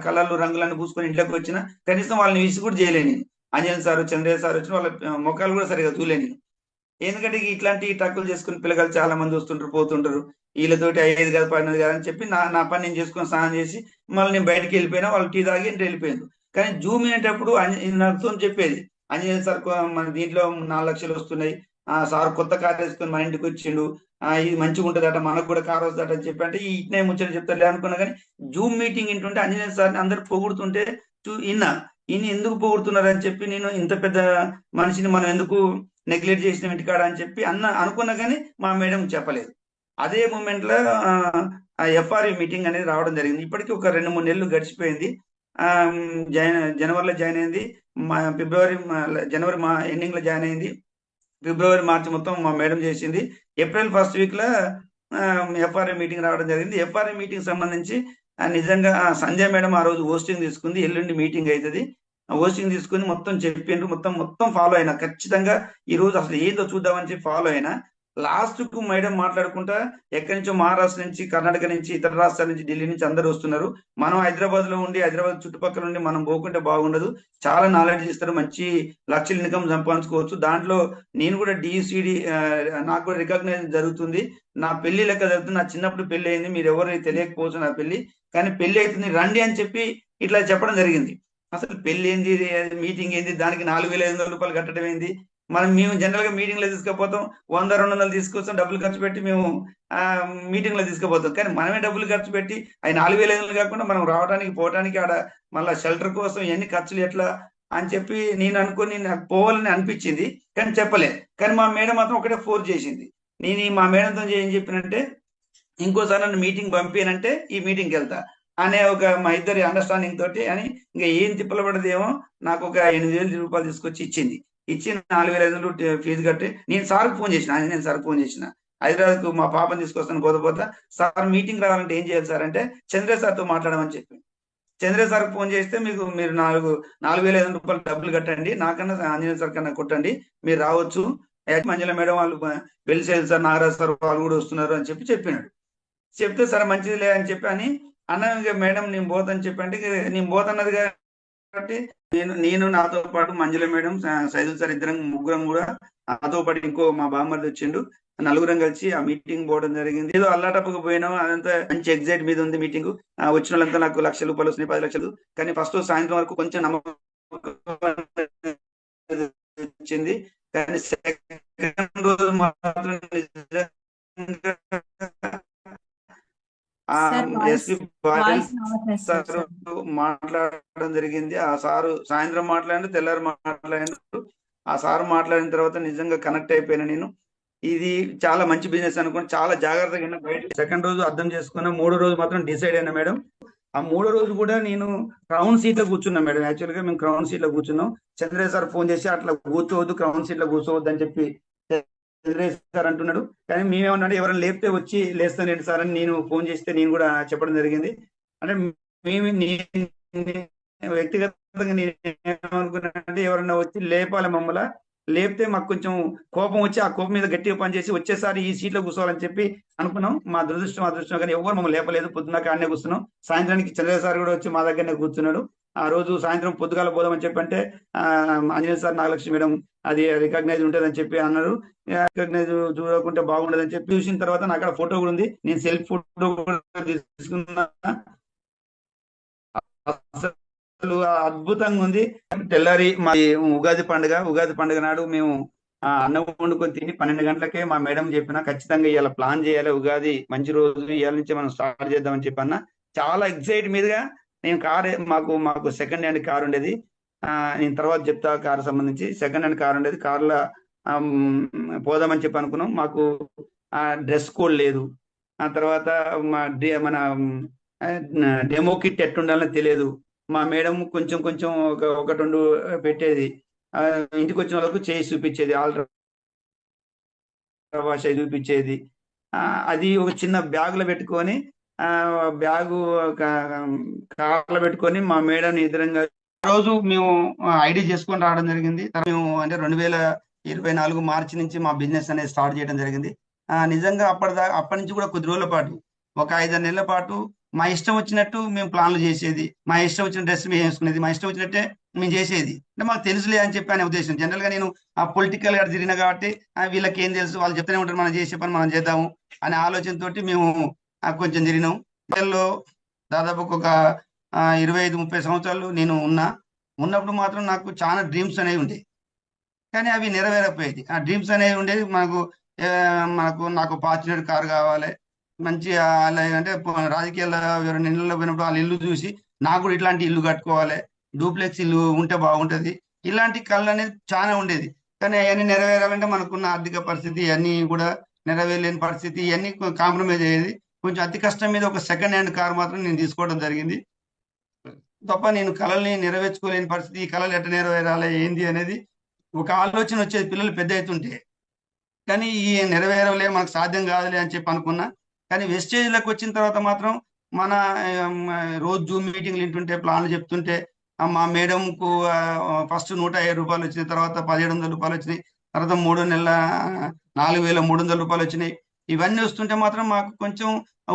కలర్లు రంగులన్నీ పూసుకొని ఇంట్లోకి వచ్చిన కనీసం వాళ్ళని విసి కూడా చేయలేను. ఆంజనేయులు సార్, చంద్రయ్య సార్ వచ్చిన వాళ్ళ ముఖాలు కూడా సరిగా చూలేను. ఎందుకంటే ఇట్లాంటి ట్రక్కులు చేసుకుని పిల్లగాలు చాలా మంది వస్తుంటారు పోతుంటారు, వీళ్ళతోటి అయ్యేది కదా పడినది కదా అని చెప్పి నా పని నేను చేసుకొని స్నానం చేసి మళ్ళీ నేను బయటకు వెళ్ళిపోయినా, వాళ్ళు టీ తాగి వెళ్ళిపోయారు. కానీ జూమ్ అనేటప్పుడు నాతో చెప్పేది, అంజనేయ సార్ మన దీంట్లో 4 లక్షలు వస్తున్నాయి, సార్ కొత్త కార్ వేసుకొని మన ఇంటికి వచ్చిండు, ఇది మంచిగా ఉంటుందట, మనకు కూడా కార్ వస్తుందట అని చెప్పి, అంటే ఇట్నే ముచ్చట చెప్తారు అనుకున్నా. కానీ జూమ్ మీటింగ్ ఇంటుంటే అంజనేయ సార్ని అందరు పొగుడుతుంటే ఈయన ఎందుకు పొగుడుతున్నారు అని చెప్పి, నేను ఇంత పెద్ద మనిషిని మనం ఎందుకు నెగ్లెక్ట్ చేసిన ఇంటికాడ అని చెప్పి అనుకున్నా. కానీ మా మేడం చెప్పలేదు. అదే మూమెంట్ లో ఎఫ్ఆర్యు మీటింగ్ అనేది రావడం జరిగింది. ఇప్పటికీ ఒక 2-3 నెలలు గడిచిపోయింది. జనవరిలో జాయిన్ అయింది, జనవరి ఎండింగ్ లో జాయిన్ అయింది, ఫిబ్రవరి మార్చి మొత్తం మా మేడం చేసింది. ఏప్రిల్ ఫస్ట్ వీక్ లో ఎఫ్ఆర్ఐ మీటింగ్ రావడం జరిగింది. ఎఫ్ఆర్ఐ మీటింగ్ సంబంధించి నిజంగా సంజయ్ మేడం ఆ రోజు హోస్టింగ్ తీసుకుంది. ఎల్లుండి మీటింగ్ అవుతుంది, హోస్టింగ్ తీసుకుని మొత్తం చెప్పిండ్రు, మొత్తం ఫాలో అయినా. ఖచ్చితంగా ఈ రోజు అసలు ఏందో చూద్దామని చెప్పి ఫాలో అయినా. లాస్ట్ కు మేడం మాట్లాడుకుంటా ఎక్కడి నుంచో మహారాష్ట్ర నుంచి, కర్ణాటక నుంచి, ఇతర రాష్ట్రాల నుంచి, ఢిల్లీ నుంచి అందరూ వస్తున్నారు, మనం హైదరాబాద్ లో ఉండి హైదరాబాద్ చుట్టుపక్కల ఉండి మనం పోకుంటే బాగుండదు, చాలా నాలెడ్జ్ ఇస్తారు, మంచి లక్షల ఇన్కమ్ సంపాదించుకోవచ్చు, దాంట్లో నేను కూడా డిసిడి నాకు కూడా రికగ్నైజ్ జరుగుతుంది, నా పెళ్లి లెక్క జరుగుతుంది, నా చిన్నప్పుడు పెళ్లి అయింది, మీరు ఎవరు తెలియకపోవచ్చు నా పెళ్లి, కానీ పెళ్లి అవుతుంది రండి అని చెప్పి ఇట్లా చెప్పడం జరిగింది. అసలు పెళ్లి ఏంది, మీటింగ్ ఏంది, దానికి 4,500 రూపాయలు కట్టడం ఏంది? మేము జనరల్ గా మీటింగ్ లో తీసుకుపోతాం, 100-200 తీసుకొస్తాం, డబ్బులు ఖర్చు పెట్టి మేము మీటింగ్ లో తీసుకుపోతాం. కానీ మనమే డబ్బులు ఖర్చు పెట్టి అవి 4,500 కాకుండా మనం రావడానికి పోవడానికి ఆడ మళ్ళీ షెల్టర్ కోసం ఎన్ని ఖర్చులు ఎట్లా అని చెప్పి నేను అనుకుని నాకు పోవాలని అనిపించింది, కానీ చెప్పలే. కానీ మా మేడం మాత్రం ఒకటే ఫోర్స్ చేసింది. నేను మా మేడంతో ఏం చెప్పినంటే, ఇంకోసారి నన్ను మీటింగ్ పంపినంటే ఈ మీటింగ్కి వెళ్తా అనే ఒక మా ఇద్దరి అండర్స్టాండింగ్ తోటి అని, ఇంకా ఏం తిప్పలు పడదేమో నాకు ఒక 8,000 రూపాయలు తీసుకొచ్చి ఇచ్చింది. 4,500 ఫీజు కట్టి నేను సార్కి ఫోన్ చేసిన, నేను సార్కి ఫోన్ చేసిన, హైదరాబాద్ కు మా పాపని తీసుకొస్తాను పోతా సార్ మీటింగ్ రావాలంటే ఏం చేయాలి సార్ అంటే, చంద్రయ్య సార్తో మాట్లాడమని చెప్పి చంద్రయ్య సార్కి ఫోన్ చేస్తే మీరు 4,500 రూపాయలు డబ్బులు కట్టండి, నాకన్నా ఆంజనేయ సార్ కన్నా కొట్టండి, మీరు రావచ్చు, మంజుల మేడం వాళ్ళు వెలిసేది సార్, నాగరాజ్ సార్ వాళ్ళు కూడా వస్తున్నారు అని చెప్పి చెప్పినాడు. చెప్తే సరే మంచిదిలే అని చెప్పి అని అన్న, మేడం నేను పోతాను చెప్పి అంటే, నేను పోతున్నది కాబట్టి నేను నాతో పాటు మంజుల మేడం, సైదుల్ సార్, ముగ్గురం కూడా, నాతో పాటు ఇంకో మా బామ్మర్ది వచ్చిండు, నలుగురం కలిసి ఆ మీటింగ్ పోవడం జరిగింది. ఏదో అల్లాటప్పుకు పోయినాం, అదంతా మంచి ఎగ్జైట్ మీద ఉంది మీటింగ్. వచ్చిన వాళ్ళంతా నాకు 1,00,000 రూపాయలు వస్తున్నాయి, 10 లక్షలు. కానీ ఫస్ట్ సాయంత్రం వరకు కొంచెం నమ్మకం వచ్చింది, కానీ సెకండ్ రోజు మాత్రం మాట్లాడడం జరిగింది. ఆ సారు సాయంత్రం మాట్లాడి తెల్లారు మాట్లాడారు. ఆ సారు మాట్లాడిన తర్వాత నిజంగా కనెక్ట్ అయిపోయినా నేను. ఇది చాలా మంచి బిజినెస్ అనుకుని చాలా జాగ్రత్తగా బయట. సెకండ్ రోజు అర్థం చేసుకున్నా, 3వ రోజు మాత్రం డిసైడ్ అయినా మేడం. ఆ 3వ రోజు కూడా నేను క్రౌన్ సీట్ లో కూర్చున్నా మేడం. యాక్చువల్ గా మేము క్రౌన్ సీట్ లో కూర్చున్నాం. చంద్రయ్య సార్ ఫోన్ చేసి అట్లా కూర్చోవద్దు, క్రౌన్ సీట్ లో కూర్చోవద్దు అని చెప్పి సార్ అంటున్నాడు. కానీ మేమేమన్నా ఎవరైనా లేపితే వచ్చి లేస్తానండి సార్ అని నేను ఫోన్ చేస్తే నేను కూడా చెప్పడం జరిగింది. అంటే వ్యక్తిగతంగా నేను ఏమనుకున్నా అంటే, ఎవరన్నా వచ్చి లేపాలి, మమ్మల్ని లేపితే మాకు కొంచెం కోపం వచ్చి ఆ కోపం మీద గట్టిగా పనిచేసి వచ్చేసారి ఈ సీట్లో కూర్చోవాలని చెప్పి అనుకున్నాం. మా అదృష్టం కానీ ఎవరు మమ్మల్ని లేపలేదు. పొద్దున్నాక ఆడనే కూర్చున్నాం. సాయంత్రానికి చంద్రయ్య సార్ కూడా వచ్చి మా దగ్గరనే కూర్చున్నాడు. ఆ రోజు సాయంత్రం పొద్దుగాల పోదామని చెప్పి అంటే, అంజనేయ సార్, నాగలక్ష్మి మేడం అది రికగ్నైజ్ ఉంటుందని చెప్పి అన్నారు. రికగ్నైజ్ చూడకుంటే బాగుండదని చెప్పి చూసిన తర్వాత నాకు అక్కడ ఫోటో కూడా ఉంది, నేను సెల్ఫ్ ఫోటో కూడా తీసుకున్నా. అసలు అద్భుతంగా ఉంది. తెల్లారి మా ఉగాది పండుగ నాడు మేము అన్నం వండుకొని తిని 12 గంటలకే మా మేడం చెప్పిన, ఖచ్చితంగా ఇవాళ ప్లాన్ చేయాలి, ఉగాది మంచి రోజు, ఇవాళ నుంచి మనం స్టార్ట్ చేద్దామని చెప్పి అన్న. చాలా ఎక్సైట్ మీదుగా నేను మాకు సెకండ్ హ్యాండ్ కార్ ఉండేది, నేను తర్వాత చెప్తా కారు సంబంధించి. సెకండ్ హ్యాండ్ కార్ ఉండేది, కార్లో పోదామని చెప్పి అనుకున్నాం. మాకు డ్రెస్ కోడ్ లేదు, ఆ తర్వాత మన డెమో కిట్ ఎట్టుండాలని తెలియదు. మా మేడం కొంచెం ఒకటి 2 పెట్టేది, ఇంటికి వచ్చిన వాళ్ళకు చేసి చూపించేది, ఆల్రెడీ చూపించేది. అది ఒక చిన్న బ్యాగ్ లో పెట్టుకొని, బ్యాగు కార్లో పెట్టుకొని మా మేడం ఇద్దరంగా రోజు మేము ఐడి చేసుకొని రావడం జరిగింది. మేము అంటే 2024 మార్చి నుంచి మా బిజినెస్ అనేది స్టార్ట్ చేయడం జరిగింది. నిజంగా అప్పటి నుంచి కూడా కొద్ది రోజుల పాటు, ఒక 5-6 నెలల పాటు మా ఇష్టం వచ్చినట్టు మేము ప్లాన్లు చేసేది, మా ఇష్టం వచ్చిన డ్రెస్ మేము వేసుకునేది, మా ఇష్టం వచ్చినట్టే మేము చేసేది. అంటే మాకు తెలుసులే అని చెప్పి అనే ఉద్దేశం. జనరల్ గా నేను ఆ పొలిటికల్ గా తిరిగిన కాబట్టి వీళ్ళకి ఏం తెలుసు, వాళ్ళు చెప్తూనే ఉంటారు, మనం చేసే పని మనం చేద్దాము అనే ఆలోచనతోటి మేము కొంచెం తిరిగినాం. వీళ్ళలో దాదాపు ఒక 25-30 సంవత్సరాలు నేను ఉన్నప్పుడు మాత్రం నాకు చాలా డ్రీమ్స్ అనేవి ఉండేవి, కానీ అవి నెరవేరకపోయేది. ఆ డ్రీమ్స్ అనేవి ఉండేది నాకు ఫార్చునర్ కార్ కావాలి, మంచి అలాగే అంటే రాజకీయాల్లో ఎవరైనా ఇళ్ళలో పోయినప్పుడు వాళ్ళ ఇల్లు చూసి నాకు కూడా ఇట్లాంటి ఇల్లు కట్టుకోవాలి, డూప్లెక్స్ ఇల్లు ఉంటే బాగుంటది, ఇలాంటి కళ్ళు అనేది చాలా ఉండేది. కానీ అవన్నీ నెరవేరాలంటే మనకున్న ఆర్థిక పరిస్థితి అన్నీ కూడా నెరవేరలేని పరిస్థితి, ఇవన్నీ కాంప్రమైజ్ అయ్యేది. కొంచెం అతి కష్టం మీద ఒక సెకండ్ హ్యాండ్ కార్ మాత్రం నేను తీసుకోవడం జరిగింది తప్ప నేను కళల్ని నెరవేర్చుకోలేని పరిస్థితి. ఈ కళలు ఎట్లా నెరవేరాలి ఏంది అనేది ఒక ఆలోచన వచ్చేది పిల్లలు పెద్ద అవుతుంటే. కానీ ఈ నెరవేరలే, మనకు సాధ్యం కాదులే అని చెప్పి అనుకున్నా. కానీ వెస్టేజ్లకు వచ్చిన తర్వాత మాత్రం మన రోజు జూమ్ మీటింగ్లు వింటుంటే, ప్లాన్లు చెప్తుంటే, మా మేడంకు ఫస్ట్ రూ. 150 వచ్చినాయి, తర్వాత రూ. 1700 వచ్చినాయి, తర్వాత 3 నెలల 4300 వచ్చినాయి. ఇవన్నీ వస్తుంటే మాత్రం మాకు కొంచెం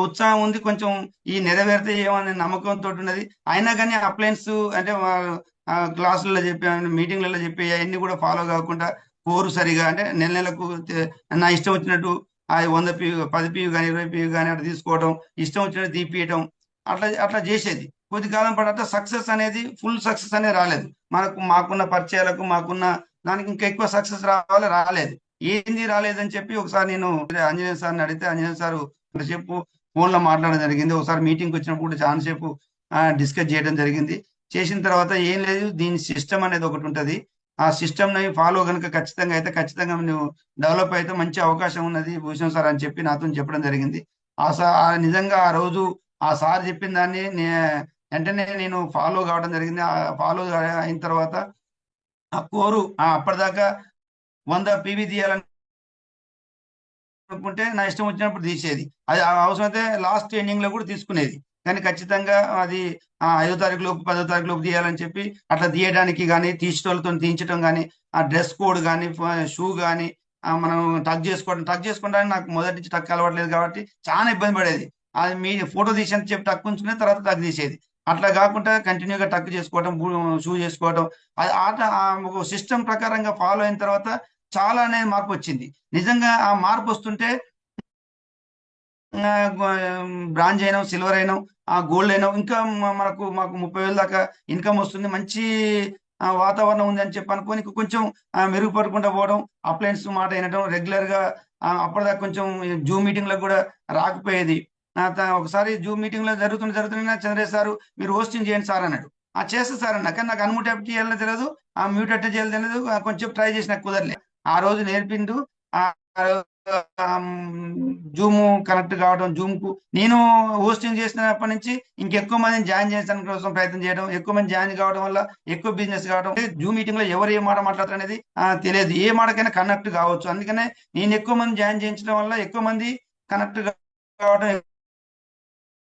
ఉత్సాహం ఉంది, కొంచెం ఈ నెరవేరితే ఏమనే నమ్మకంతో ఉన్నది. అయినా కానీ అప్లయన్స్ అంటే క్లాసులలో చెప్పే, మీటింగ్లలో చెప్పే అవన్నీ కూడా ఫాలో కాకుండా కోరు సరిగా అంటే నెలకు నా ఇష్టం వచ్చినట్టు 100 PU 10 PU కానీ 20 PU కానీ అట్లా తీసుకోవడం, ఇష్టం వచ్చినట్టు తీపియటం, అట్లా అట్లా చేసేది. కొద్ది కాలం పడట సక్సెస్ అనేది, ఫుల్ సక్సెస్ అనేది రాలేదు. మాకున్న పరిచయాలకు మాకున్న దానికి ఇంకా ఎక్కువ సక్సెస్ రాలేదు. ఏంది రాలేదని చెప్పి ఒకసారి నేను ఆంజనేయ సార్ని అడిగితే, ఆంజనేయ సారు చెప్పు ఫోన్ లో మాట్లాడడం జరిగింది. ఒకసారి మీటింగ్కి వచ్చినప్పుడు చాలా సేపు డిస్కస్ చేయడం జరిగింది. చేసిన తర్వాత ఏం లేదు, దీని సిస్టమ్ అనేది ఒకటి ఉంటది, ఆ సిస్టమ్ ని ఫాలో కనుక ఖచ్చితంగా నువ్వు డెవలప్ అయితే మంచి అవకాశం ఉన్నది భూషణ్ సార్ అని చెప్పి నాతో చెప్పడం జరిగింది. నిజంగా ఆ రోజు ఆ సార్ చెప్పిన దాన్ని వెంటనే నేను ఫాలో కావడం జరిగింది. ఆ ఫాలో అయిన తర్వాత ఆ కోరు అప్పటిదాకా 100 PV తీయాలని అనుకుంటే నా ఇష్టం వచ్చినప్పుడు తీసేది, అది అవసరమైతే లాస్ట్ ఎండింగ్ లో కూడా తీసుకునేది. కానీ ఖచ్చితంగా అది 5వ తారీఖు లోపు 10వ తారీఖు లోపు తీయాలని చెప్పి అట్లా తీయడానికి కానీ, తీసేటోళ్ళతో తీయించడం కానీ, ఆ డ్రెస్ కోడ్ కానీ, షూ కానీ, మనం టక్ చేసుకోవడానికి నాకు మొదటి నుంచి టక్ అలవాట్లేదు కాబట్టి చాలా ఇబ్బంది పడేది. అది మీ ఫోటో తీసేంత చెప్పి టక్ ఉంచుకునే తర్వాత టక్ తీసేది. అట్లా కాకుండా కంటిన్యూగా టక్ చేసుకోవడం, షూ చేసుకోవడం, అది ఒక సిస్టమ్ ప్రకారంగా ఫాలో అయిన తర్వాత చాలా అనేది మార్పు వచ్చింది. నిజంగా ఆ మార్పు వస్తుంటే బ్రాంజ్ అయినా, సిల్వర్ అయినా, గోల్డ్ అయినా ఇంకా మాకు 30,000 దాకా ఇన్కమ్ వస్తుంది, మంచి వాతావరణం ఉంది అని చెప్పి అనుకోని కొంచెం మెరుగుపడకుండా పోవడం, అప్లయన్స్ మాట వినడం, రెగ్యులర్ గా అప్పటిదాకా కొంచెం జూమ్ మీటింగ్ లకు కూడా రాకపోయేది. ఒకసారి జూమ్ మీటింగ్ లో జరుగుతున్న చంద్రేష్ సార్ మీరు హోస్టింగ్ చేయండి సార్ అన్నాడు. చేస్తా సార్ అన్న, కానీ నాకు అన్మ్యూట్ యాప్ చేయాలని తెలియదు, మ్యూట్ అట్ట చేయాలి తెలియదు, కొంచెం ట్రై చేసి నాకు కుదరలే. ఆ రోజు నేర్పిండు జూమ్ కనెక్ట్ కావడం, జూమ్ కు నేను హోస్టింగ్ చేసినప్పటి నుంచి ఇంకెక్కువ మందిని జాయిన్ చేయడానికి కోసం ప్రయత్నం చేయడం, ఎక్కువ మంది జాయిన్ కావడం వల్ల ఎక్కువ బిజినెస్ కావడం. జూమ్ మీటింగ్ లో ఎవరు ఏ మాట మాట్లాడతారు అనేది తెలియదు, ఏ మాటకైనా కనెక్ట్ కావచ్చు. అందుకనే నేను ఎక్కువ మంది జాయిన్ చేయించడం వల్ల ఎక్కువ మంది కనెక్ట్ కావడం,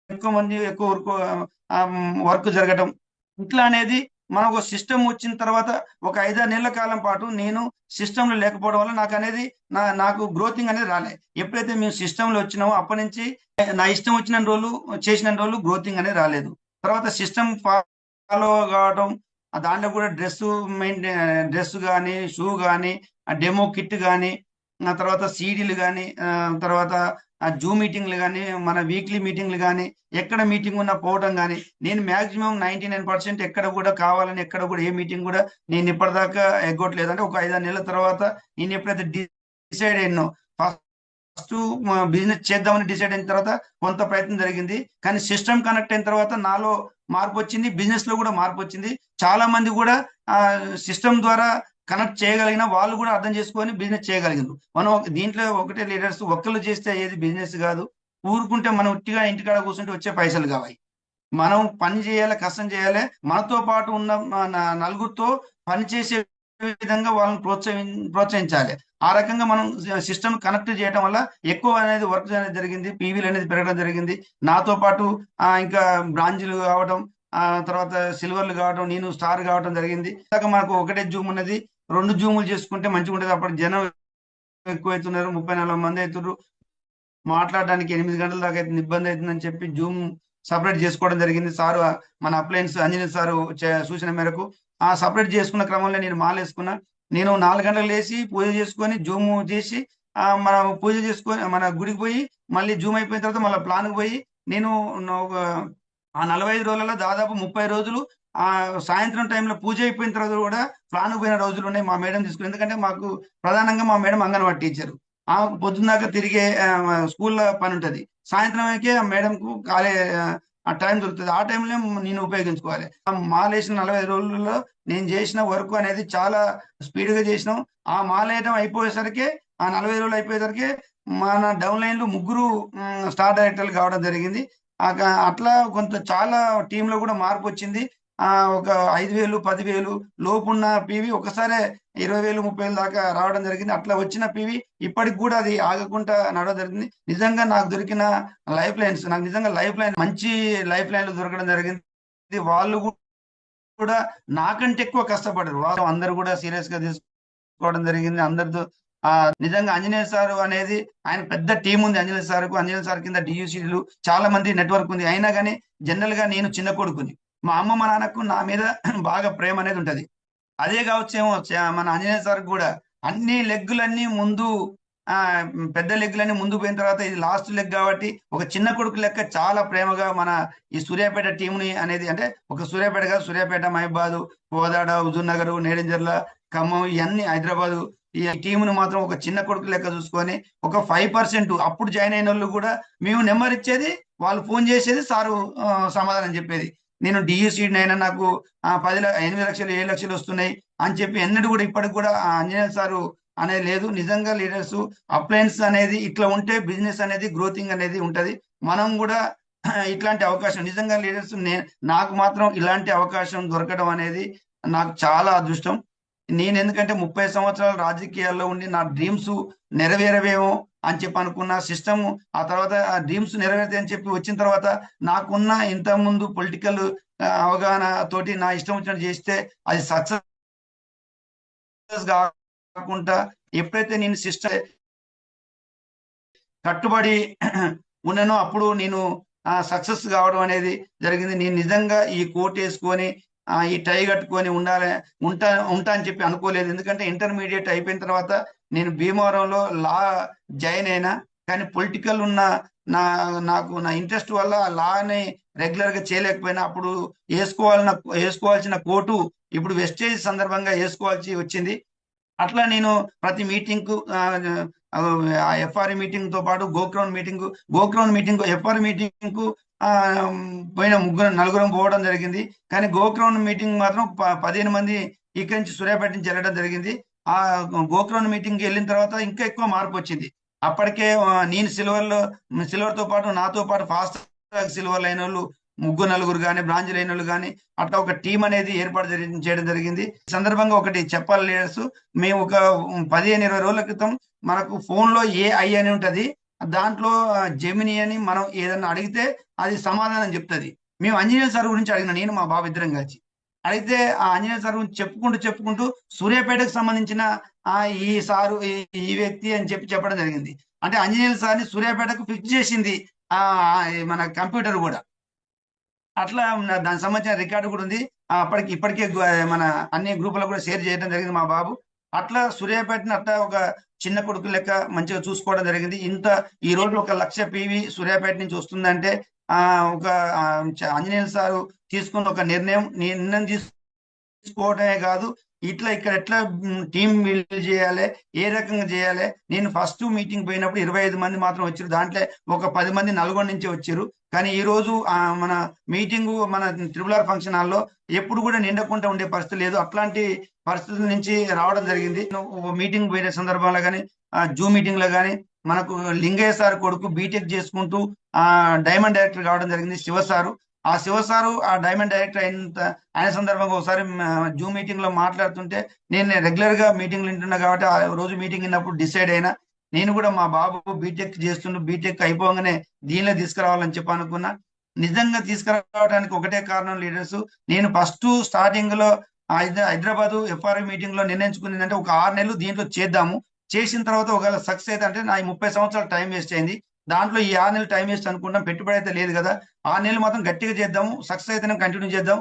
ఎక్కువ మంది ఎక్కువ వర్క్ జరగడం, ఇట్లా అనేది మనం ఒక సిస్టమ్ వచ్చిన తర్వాత ఒక 5-6 నెలల కాలం పాటు నేను సిస్టమ్ లో లేకపోవడం వల్ల నాకు గ్రోతింగ్ అనేది రాలే. ఎప్పుడైతే మేము సిస్టమ్ లో వచ్చినామో అప్పటి నుంచి నా ఇష్టం వచ్చిన రోజులు చేసిన రోజులు గ్రోతింగ్ అనేది రాలేదు. తర్వాత సిస్టమ్ ఫాలో కావడం, దాంట్లో కూడా డ్రెస్ కానీ, షూ కానీ, డెమో కిట్ కానీ, తర్వాత సీడీలు కానీ, తర్వాత జూమ్ మీటింగ్లు కానీ, మన వీక్లీ మీటింగ్లు కానీ, ఎక్కడ మీటింగ్ ఉన్నా పోవడం కానీ, నేను మాక్సిమం 99% ఎక్కడ కూడా కావాలని ఎక్కడ కూడా ఏ మీటింగ్ కూడా నేను ఇప్పటిదాకా ఎగ్గొట్టలేదు. అంటే ఒక 5-6 నెలల తర్వాత నేను ఎప్పుడైతే డిసైడ్ అయినో, ఫస్ట్ బిజినెస్ చేద్దామని డిసైడ్ అయిన తర్వాత కొంత ప్రయత్నం జరిగింది, కానీ సిస్టమ్ కనెక్ట్ అయిన తర్వాత నాలో మార్పు వచ్చింది, బిజినెస్ లో కూడా మార్పు వచ్చింది. చాలా మంది కూడా సిస్టమ్ ద్వారా కనెక్ట్ చేయగలిగిన వాళ్ళు కూడా అర్థం చేసుకొని బిజినెస్ చేయగలిగింది. మనం దీంట్లో ఒకటే లీడర్స్ ఒక్కళ్ళు చేస్తే ఏది బిజినెస్ కాదు, ఊరుకుంటే మనం ఉట్టిగా ఇంటికాడ కూర్చుంటే వచ్చే పైసలు కావాలి. మనం పని చేయాలి, కష్టం చేయాలి, మనతో పాటు ఉన్న నలుగురితో పని చేసే విధంగా వాళ్ళని ప్రోత్సహించాలి. ఆ రకంగా మనం సిస్టమ్ కనెక్ట్ చేయడం వల్ల ఎక్కువ అనేది వర్క్ అనేది జరిగింది, పీవీలు అనేది పెరగడం జరిగింది. నాతో పాటు ఇంకా బ్రాంజ్లు కావడం, తర్వాత సిల్వర్లు కావడం, నేను స్టార్ కావడం జరిగింది. మనకు ఒకటే జూమ్ ఉన్నది, 2 జూములు చేసుకుంటే మంచిగా ఉంటుంది. అప్పుడు జనం ఎక్కువైతున్నారు, 30-40 మంది అవుతున్నారు, మాట్లాడడానికి 8 గంటల దాకా అయితే ఇబ్బంది అవుతుందని చెప్పి జూమ్ సపరేట్ చేసుకోవడం జరిగింది. సారు మన అప్లయన్స్ అంజనీ సారు సూచన మేరకు ఆ సపరేట్ చేసుకున్న క్రమంలో నేను మాలేసుకున్నా. నేను 4 గంటలకు లేచి పూజ చేసుకొని జూమ్ చేసి మనం పూజ చేసుకొని మన గుడికి పోయి మళ్ళీ జూమ్ అయిపోయిన తర్వాత మళ్ళీ ప్లాన్కి పోయి నేను ఆ 45 రోజులలో దాదాపు 30 రోజులు సాయంత్రం టైంలో పూజ అయిపోయిన తర్వాత కూడా ప్లాన్కి పోయిన రోజులు ఉన్నాయి మా మేడం తీసుకుని. ఎందుకంటే మాకు ప్రధానంగా మా మేడం అంగన్వాడీ టీచర్. ఆమెకు పొద్దున్నాక తిరిగే స్కూల్లో పని ఉంటుంది. సాయంత్రంకే ఆ మేడంకు ఆ టైం దొరుకుతుంది. ఆ టైంలో నేను ఉపయోగించుకోవాలి. మాలేసిన 45 రోజుల్లో నేను చేసిన వర్క్ అనేది చాలా స్పీడ్గా చేసినాం. ఆ మాలేయడం అయిపోయేసరికి ఆ 40 రోజులు అయిపోయేసరికి మన డౌన్ లైన్లో ముగ్గురు స్టార్ డైరెక్టర్లు కావడం జరిగింది. అట్లా కొంత చాలా టీంలో కూడా మార్పు వచ్చింది. ఒక 5,000 10,000 లోపున్న పీవీ ఒకసారి 20,000 30,000 దాకా రావడం జరిగింది. అట్లా వచ్చిన పీవీ ఇప్పటికి కూడా అది ఆగకుండా నడవడం జరిగింది. నిజంగా నాకు దొరికిన లైఫ్ లైన్స్, నాకు నిజంగా లైఫ్ లైన్ మంచి లైఫ్ లైన్లు దొరకడం జరిగింది. వాళ్ళు కూడా నాకంటే ఎక్కువ కష్టపడ్డారు. వాళ్ళు అందరూ కూడా సీరియస్ గా తీసుకోవడం జరిగింది. అందరితో నిజంగా ఆంజనేయ సార్ అనేది ఆయన పెద్ద టీం ఉంది. ఆంజనేయ సార్ కింద డియూసీలు చాలా మంది నెట్వర్క్ ఉంది. అయినా కానీ జనరల్ గా నేను చిన్న కొడుకుని, మా అమ్మ మా నాన్నకు నా మీద బాగా ప్రేమ అనేది ఉంటది. అదే కావచ్చేమో మన ఆంజనేయ సార్ కూడా అన్ని లెగ్గులన్నీ ముందు పెద్ద లెగ్గులన్నీ ముందు పోయిన తర్వాత ఇది లాస్ట్ లెగ్ కాబట్టి ఒక చిన్న కొడుకు లెక్క చాలా ప్రేమగా మన ఈ సూర్యాపేట టీంని అనేది, అంటే ఒక సూర్యాపేట కాదు, సూర్యాపేట, మహబాద్, కోదాడ, హుజూర్ నగర్, నేరేంజర్ల, ఖమ్మం, ఇవన్నీ హైదరాబాద్ ఈ టీంను మాత్రం ఒక చిన్న కొడుకు లెక్క చూసుకొని ఒక 5% అప్పుడు జాయిన్ అయిన వాళ్ళు కూడా మేము నెంబర్ ఇచ్చేది, వాళ్ళు ఫోన్ చేసేది, సారు సమాధానం చెప్పేది. నేను డియూసీడ్ అయినా నాకు 8 లక్షలు 7 లక్షలు వస్తున్నాయి అని చెప్పి ఎన్నడూ కూడా ఇప్పటికి కూడా ఆంజనేయ సారు అనేది లేదు. నిజంగా లీడర్స్ అప్లయన్స్ అనేది ఇట్లా ఉంటే బిజినెస్ అనేది గ్రోతింగ్ అనేది ఉంటది. మనం కూడా ఇట్లాంటి అవకాశం నిజంగా లీడర్స్ నాకు మాత్రం ఇలాంటి అవకాశం దొరకడం అనేది నాకు చాలా అదృష్టం. నేను ఎందుకంటే 30 సంవత్సరాలు రాజకీయాల్లో ఉండి నా డ్రీమ్స్ నెరవేరవేమో అని చెప్పి అనుకున్న సిస్టమ్, ఆ తర్వాత ఆ డ్రీమ్స్ నెరవేరుతాయి అని చెప్పి వచ్చిన తర్వాత నాకున్న ఇంత ముందు పొలిటికల్ అవగాహన తోటి నా ఇష్టం వచ్చినట్టు చేస్తే అది సక్సెస్ కాకుండా ఎప్పుడైతే నేను సిస్టమ్ కట్టుబడి ఉన్నానో అప్పుడు నేను సక్సెస్ కావడం అనేది జరిగింది. నేను నిజంగా ఈ కోట్ వేసుకొని ఈ టై కట్టుకొని ఉంటా అని చెప్పి అనుకోలేదు. ఎందుకంటే ఇంటర్మీడియట్ అయిపోయిన తర్వాత నేను భీమవరంలో లా జాయిన్ అయినా, కానీ పొలిటికల్ ఉన్న నాకు నా ఇంట్రెస్ట్ వల్ల లాని రెగ్యులర్ గా చేయలేకపోయినా అప్పుడు వేసుకోవాల్సిన కోటు ఇప్పుడు వెస్టేజ్ సందర్భంగా వేసుకోవాల్సి వచ్చింది. అట్లా నేను ప్రతి మీటింగ్ కు ఎఫ్ఆర్ఐ మీటింగ్ తో పాటు గోక్రౌన్ మీటింగ్ ఎఫ్ఆర్ఐ మీటింగ్ కు పోయిన నలుగురం పోవడం జరిగింది. కానీ గోక్రౌన్ మీటింగ్ మాత్రం 15 మంది ఇక్కడి నుంచి సూర్యాపేట నుంచి వెళ్ళడం జరిగింది. ఆ గోక్రౌన్ మీటింగ్ కి వెళ్ళిన తర్వాత ఇంకా ఎక్కువ మార్పు వచ్చింది. అప్పటికే నేను సిల్వర్ తో పాటు నాతో పాటు ఫాస్ట్ సిల్వర్ అయిన వాళ్ళు నలుగురు కానీ, బ్రాంజ్ అయిన వాళ్ళు కానీ అట్లా ఒక టీం అనేది ఏర్పాటు చేయడం జరిగింది. ఈ సందర్భంగా ఒకటి చెప్పాలి లీడర్స్, మేము ఒక 15-20 రోజుల క్రితం మనకు ఫోన్ లో AI అని ఉంటది, దాంట్లో జెమిని అని మనం ఏదన్నా అడిగితే అది సమాధానం చెప్తుంది. మేము ఆంజనేయ సార్ గురించి అడిగిన, నేను మా బాబు ఇద్దరం కలిసి అడిగితే ఆ ఆంజనేయ సార్ గురించి చెప్పుకుంటూ సూర్యాపేటకు సంబంధించిన ఈ సారు ఈ వ్యక్తి అని చెప్పడం జరిగింది. అంటే ఆంజనేయ సార్ని సూర్యాపేటకు ఫిక్స్ చేసింది మన కంప్యూటర్ కూడా. అట్లా దానికి సంబంధించిన రికార్డు కూడా ఉంది. ఇప్పటికే మన అన్ని గ్రూపులకు కూడా షేర్ చేయడం జరిగింది మా బాబు. అట్లా సూర్యాపేటని అట్లా ఒక చిన్న కొడుకు లెక్క మంచిగా చూసుకోవడం జరిగింది. ఈ రోజు 1 లక్ష పీవీ సూర్యాపేట నుంచి వస్తుందంటే ఒక ఆంజనేయులు సారు తీసుకున్న ఒక నిర్ణయం తీసుకోవడమే కాదు, ఇక్కడ ఎట్లా టీం బిల్డ్ చేయాలి, ఏ రకంగా చేయాలి. నేను ఫస్ట్ మీటింగ్ పోయినప్పుడు 25 మంది మాత్రం వచ్చారు, దాంట్లో ఒక 10 మంది నల్గొండ నుంచి వచ్చారు. కానీ ఈ రోజు మన మీటింగ్ మన ట్రిపుల్ ఫంక్షన్ హాల్లో ఎప్పుడు కూడా నిండకుండా ఉండే పరిస్థితి లేదు. అట్లాంటి పరిస్థితుల నుంచి రావడం జరిగింది. మీటింగ్ పోయిన సందర్భంలో కానీ జూమ్ మీటింగ్ లో కానీ మనకు లింగయ్య సార్ కొడుకు బీటెక్ చేసుకుంటూ డైమండ్ డైరెక్టర్ కావడం జరిగింది శివసారు. ఆ శివసారు ఆ డైమండ్ డైరెక్టర్ అయిన సందర్భంగా ఒకసారి జూమ్ మీటింగ్ లో మాట్లాడుతుంటే నేను రెగ్యులర్ గా మీటింగ్లు వింటున్నా కాబట్టి ఆ రోజు మీటింగ్ విన్నప్పుడు డిసైడ్ అయినా నేను కూడా మా బాబు బీటెక్ బీటెక్ అయిపోగానే దీనిలో తీసుకురావాలని చెప్పి అనుకున్నా. నిజంగా తీసుకురావడానికి ఒకటే కారణం లీడర్స్, నేను ఫస్ట్ స్టార్టింగ్ లో హైదరాబాద్ ఎఫ్ఆర్ఐ మీటింగ్ లో నిర్ణయించుకునేది అంటే ఒక 6 నెలలు దీంట్లో చేద్దాము, చేసిన తర్వాత ఒకవేళ సక్సెస్ అయితే అంటే నా 30 సంవత్సరాలు టైం వేస్ట్ అయింది, దాంట్లో ఈ 6 నెలలు టైం వేస్ట్ అనుకుంటాం, పెట్టుబడి అయితే లేదు కదా. 6 నెలలు మాత్రం గట్టిగా చేద్దాము, సక్సెస్ అయితేనే కంటిన్యూ చేద్దాం,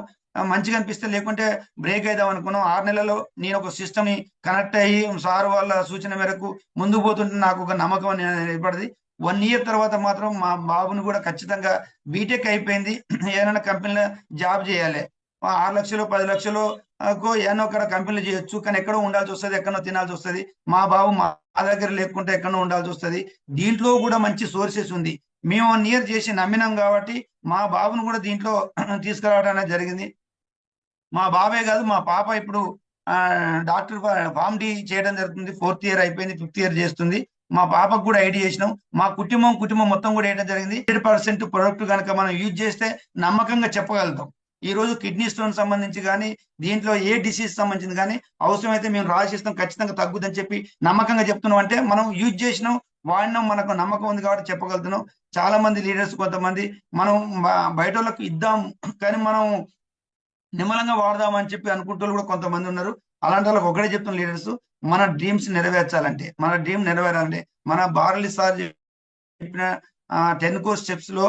మంచిగా అనిపిస్తే లేకుంటే బ్రేక్ అయిదాం అనుకున్నాం. 6 నెలల్లో నేను ఒక సిస్టమ్ ని కనెక్ట్ అయ్యి సార్ వాళ్ళ సూచన మేరకు ముందుకు పోతుంటే నాకు ఒక నమ్మకం అనేది ఏర్పడింది. 1 ఇయర్ తర్వాత మాత్రం మా బాబుని కూడా ఖచ్చితంగా బీటెక్ అయిపోయింది, ఏదైనా కంపెనీలో జాబ్ చేయాలి, 6 లక్షలు 10 లక్షలు ఏమో ఒక కంపెనీలు చేయొచ్చు, కానీ ఎక్కడో ఉండాల్సి వస్తుంది, ఎక్కడో తినాల్సి వస్తుంది. మా బాబు మా దగ్గర లేకుంటే ఎక్కడో ఉండాల్సి వస్తుంది. దీంట్లో కూడా మంచి సోర్సెస్ ఉంది. మేము 1 ఇయర్ చేసి నమ్మినాం కాబట్టి మా బాబును కూడా దీంట్లో తీసుకురావడం అనేది జరిగింది. మా బాబే కాదు, మా పాప ఇప్పుడు డాక్టర్ ఫార్మ్ డి చేయడం జరుగుతుంది. 4th ఇయర్ అయిపోయింది, 5th ఇయర్ చేస్తుంది. మా పాపకు కూడా ఐడి చేసినాం. మా కుటుంబం మొత్తం కూడా వేయడం జరిగింది. 100% ప్రొడక్ట్ కనుక మనం యూజ్ చేస్తే నమ్మకంగా చెప్పగలుగుతాం. ఈ రోజు కిడ్నీ స్టోన్ సంబంధించి కానీ దీంట్లో ఏ డిసీజ్ సంబంధించింది కానీ అవసరమైతే మేము రాసిస్తాం, ఖచ్చితంగా తగ్గుదని చెప్పి నమ్మకంగా చెప్తున్నాం. అంటే మనం యూజ్ చేసినాం, వాడినాం, మనకు నమ్మకం ఉంది కాబట్టి చెప్పగలుగుతున్నాం. చాలా మంది లీడర్స్ కొంతమంది మనం బయట వాళ్ళకి ఇద్దాం కానీ మనం నిమ్మలంగా వాడదామని చెప్పి అనుకుంటూ కూడా కొంతమంది ఉన్నారు. అలాంటి వాళ్ళకి ఒకటే చెప్తున్న లీడర్స్, మన డ్రీమ్స్ నెరవేర్చాలంటే, మన డ్రీమ్ నెరవేరాలంటే మన బారలి సార్ చెప్పిన 10 కోర్ స్టెప్స్ లో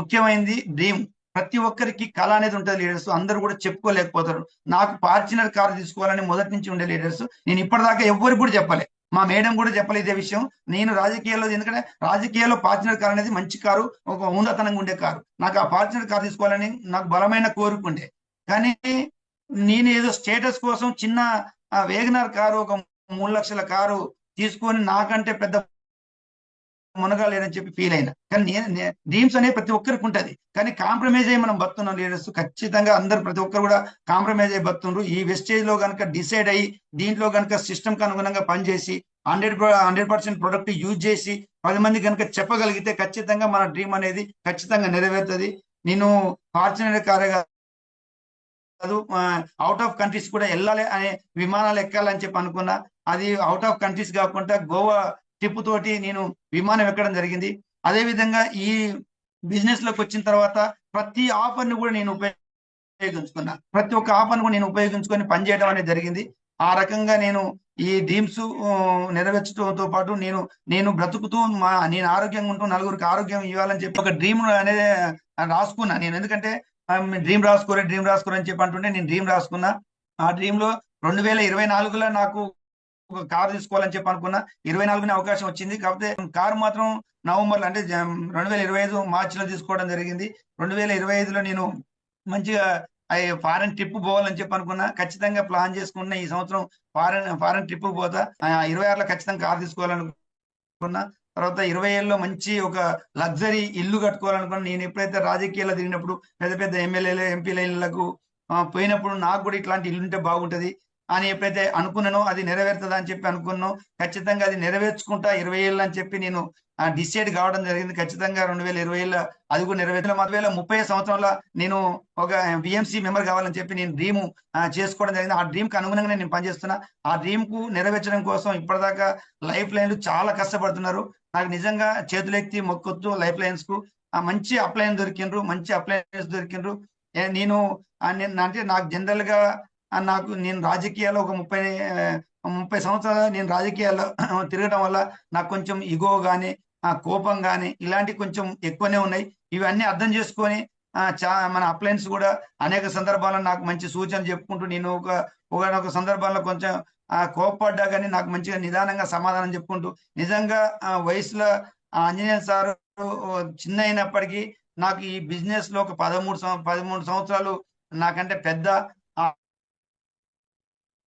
ముఖ్యమైనది డ్రీమ్. ప్రతి ఒక్కరికి కళ అనేది ఉంటుంది లీడర్స్, అందరూ కూడా చెప్పుకోలేకపోతారు. నాకు ఫార్చునర్ కార్ తీసుకోవాలని మొదటి నుంచి ఉండే లీడర్స్, నేను ఇప్పటిదాకా ఎవరికి కూడా చెప్పలే, మా మేడం కూడా చెప్పలేదు ఇదే విషయం. నేను రాజకీయాల్లో, ఎందుకంటే రాజకీయాల్లో ఫార్చునర్ కార్ అనేది మంచి కారు, ఒక ఉన్నతనంగా ఉండే కారు. నాకు ఆ ఫార్చునర్ కార్ తీసుకోవాలని నాకు బలమైన కోరుకుండే. కానీ నేను ఏదో స్టేటస్ కోసం చిన్న వేగనర్ కారు, ఒక 3 లక్షల కారు తీసుకొని నాకంటే పెద్ద మునగాలేదని చెప్పి ఫీల్ అయినా. కానీ డ్రీమ్స్ అనేది ప్రతి ఒక్కరికి ఉంటది, కానీ కాంప్రమైజ్ అయ్యి మనం బతున్నాం లీడర్స్. ఖచ్చితంగా అందరు ప్రతి ఒక్కరు కూడా కాంప్రమైజ్ అయ్యి బతుండ్రు. ఈ వెస్టేజ్ లో కనుక డిసైడ్ అయ్యి దీంట్లో కనుక సిస్టమ్ కి అనుగుణంగా పనిచేసి 100% ప్రొడక్ట్ యూజ్ చేసి 10 మంది కనుక చెప్పగలిగితే ఖచ్చితంగా మన డ్రీమ్ అనేది ఖచ్చితంగా నెరవేరుతుంది. నేను ఫార్చునర్ కారే కాదు, అవుట్ ఆఫ్ కంట్రీస్ కూడా వెళ్ళాలి అనే విమానాలు ఎక్కాలని చెప్పి అనుకున్నా. అది అవుట్ ఆఫ్ కంట్రీస్ కాకుండా గోవా ట్రిప్ తోటి నేను విమానం ఎక్కడం జరిగింది. అదే విధంగా ఈ బిజినెస్ లోకి వచ్చిన తర్వాత ప్రతి ఆఫర్ ని కూడా నేను ఉపయోగించుకున్నా, ప్రతి ఒక్క ఆఫర్ ను కూడా నేను ఉపయోగించుకొని పనిచేయడం అనేది జరిగింది. ఆ రకంగా నేను ఈ డ్రీమ్స్ నెరవేర్చడంతో పాటు నేను బ్రతుకుతూ నేను ఆరోగ్యంగా ఉంటూ నలుగురికి ఆరోగ్యం ఇవ్వాలని చెప్పి ఒక డ్రీమ్ అనేది రాసుకున్నా నేను. ఎందుకంటే డ్రీమ్ రాసుకోరు అని చెప్పి అంటుంటే నేను డ్రీమ్ రాసుకున్నా. ఆ డ్రీమ్ లో 2024లో నాకు ఒక కారు తీసుకోవాలని చెప్పి అనుకున్నా. 24 అవకాశం వచ్చింది. కాకపోతే కారు మాత్రం నవంబర్లో, అంటే 2025 మార్చిలో తీసుకోవడం జరిగింది. 2025లో నేను మంచిగా ఫారెన్ ట్రిప్ పోవాలని చెప్పి అనుకున్నా. ఖచ్చితంగా ప్లాన్ చేసుకున్నా ఈ సంవత్సరం ఫారెన్ ట్రిప్ పోతా. 26లో ఖచ్చితంగా కారు తీసుకోవాలనుకున్నా. తర్వాత 27లో మంచి ఒక లగ్జరీ ఇల్లు కట్టుకోవాలనుకున్నా. నేను ఎప్పుడైతే రాజకీయాల్లో తిరిగినప్పుడు పెద్ద పెద్ద ఎమ్మెల్యేలు ఎంపీల ఇళ్లకు పోయినప్పుడు నాకు కూడా ఇట్లాంటి ఇల్లు ఉంటే బాగుంటది అని ఎప్పుడైతే అనుకున్నానో అది నెరవేరుతుందా అని చెప్పి అనుకున్నాను. ఖచ్చితంగా అది నెరవేర్చుకుంటా 27 అని చెప్పి నేను డిసైడ్ కావడం జరిగింది. ఖచ్చితంగా 2020లో అది కూడా నెరవేర్చిన 2030 సంవత్సరంలో నేను ఒక బిఎంసి మెంబర్ కావాలని చెప్పి నేను డ్రీమ్ చేసుకోవడం జరిగింది. ఆ డ్రీమ్ కి అనుగుణంగా నేను పనిచేస్తున్నా. ఆ డ్రీమ్ కు నెరవేర్చడం కోసం ఇప్పటిదాకా లైఫ్ లైన్లు చాలా కష్టపడుతున్నారు. నాకు నిజంగా చేతులెత్తి మొక్కొత్తు లైఫ్ లైన్స్ కు మంచి అప్లైన్ దొరికిండ్రు, మంచి అప్లైన్స్ దొరికిండ్రు. నేను అంటే నాకు జనరల్ గా నేను రాజకీయాల్లో ఒక 30 సంవత్సరాలు నేను రాజకీయాల్లో తిరగడం వల్ల నాకు కొంచెం ఇగో గానీ కోపం గానీ ఇలాంటి కొంచెం ఎక్కువనే ఉన్నాయి. ఇవన్నీ అర్థం చేసుకొని మన అప్లయన్స్ కూడా అనేక సందర్భాల్లో నాకు మంచి సూచనలు చెప్పుకుంటూ, నేను ఒక సందర్భంలో కొంచెం కోపపడ్డా కానీ నాకు మంచిగా నిదానంగా సమాధానం చెప్పుకుంటూ, నిజంగా వయసులో ఆంజనేయ సార్ చిన్న అయినప్పటికీ నాకు ఈ బిజినెస్ లో ఒక 13 సంవత్సరాలు నాకంటే పెద్ద.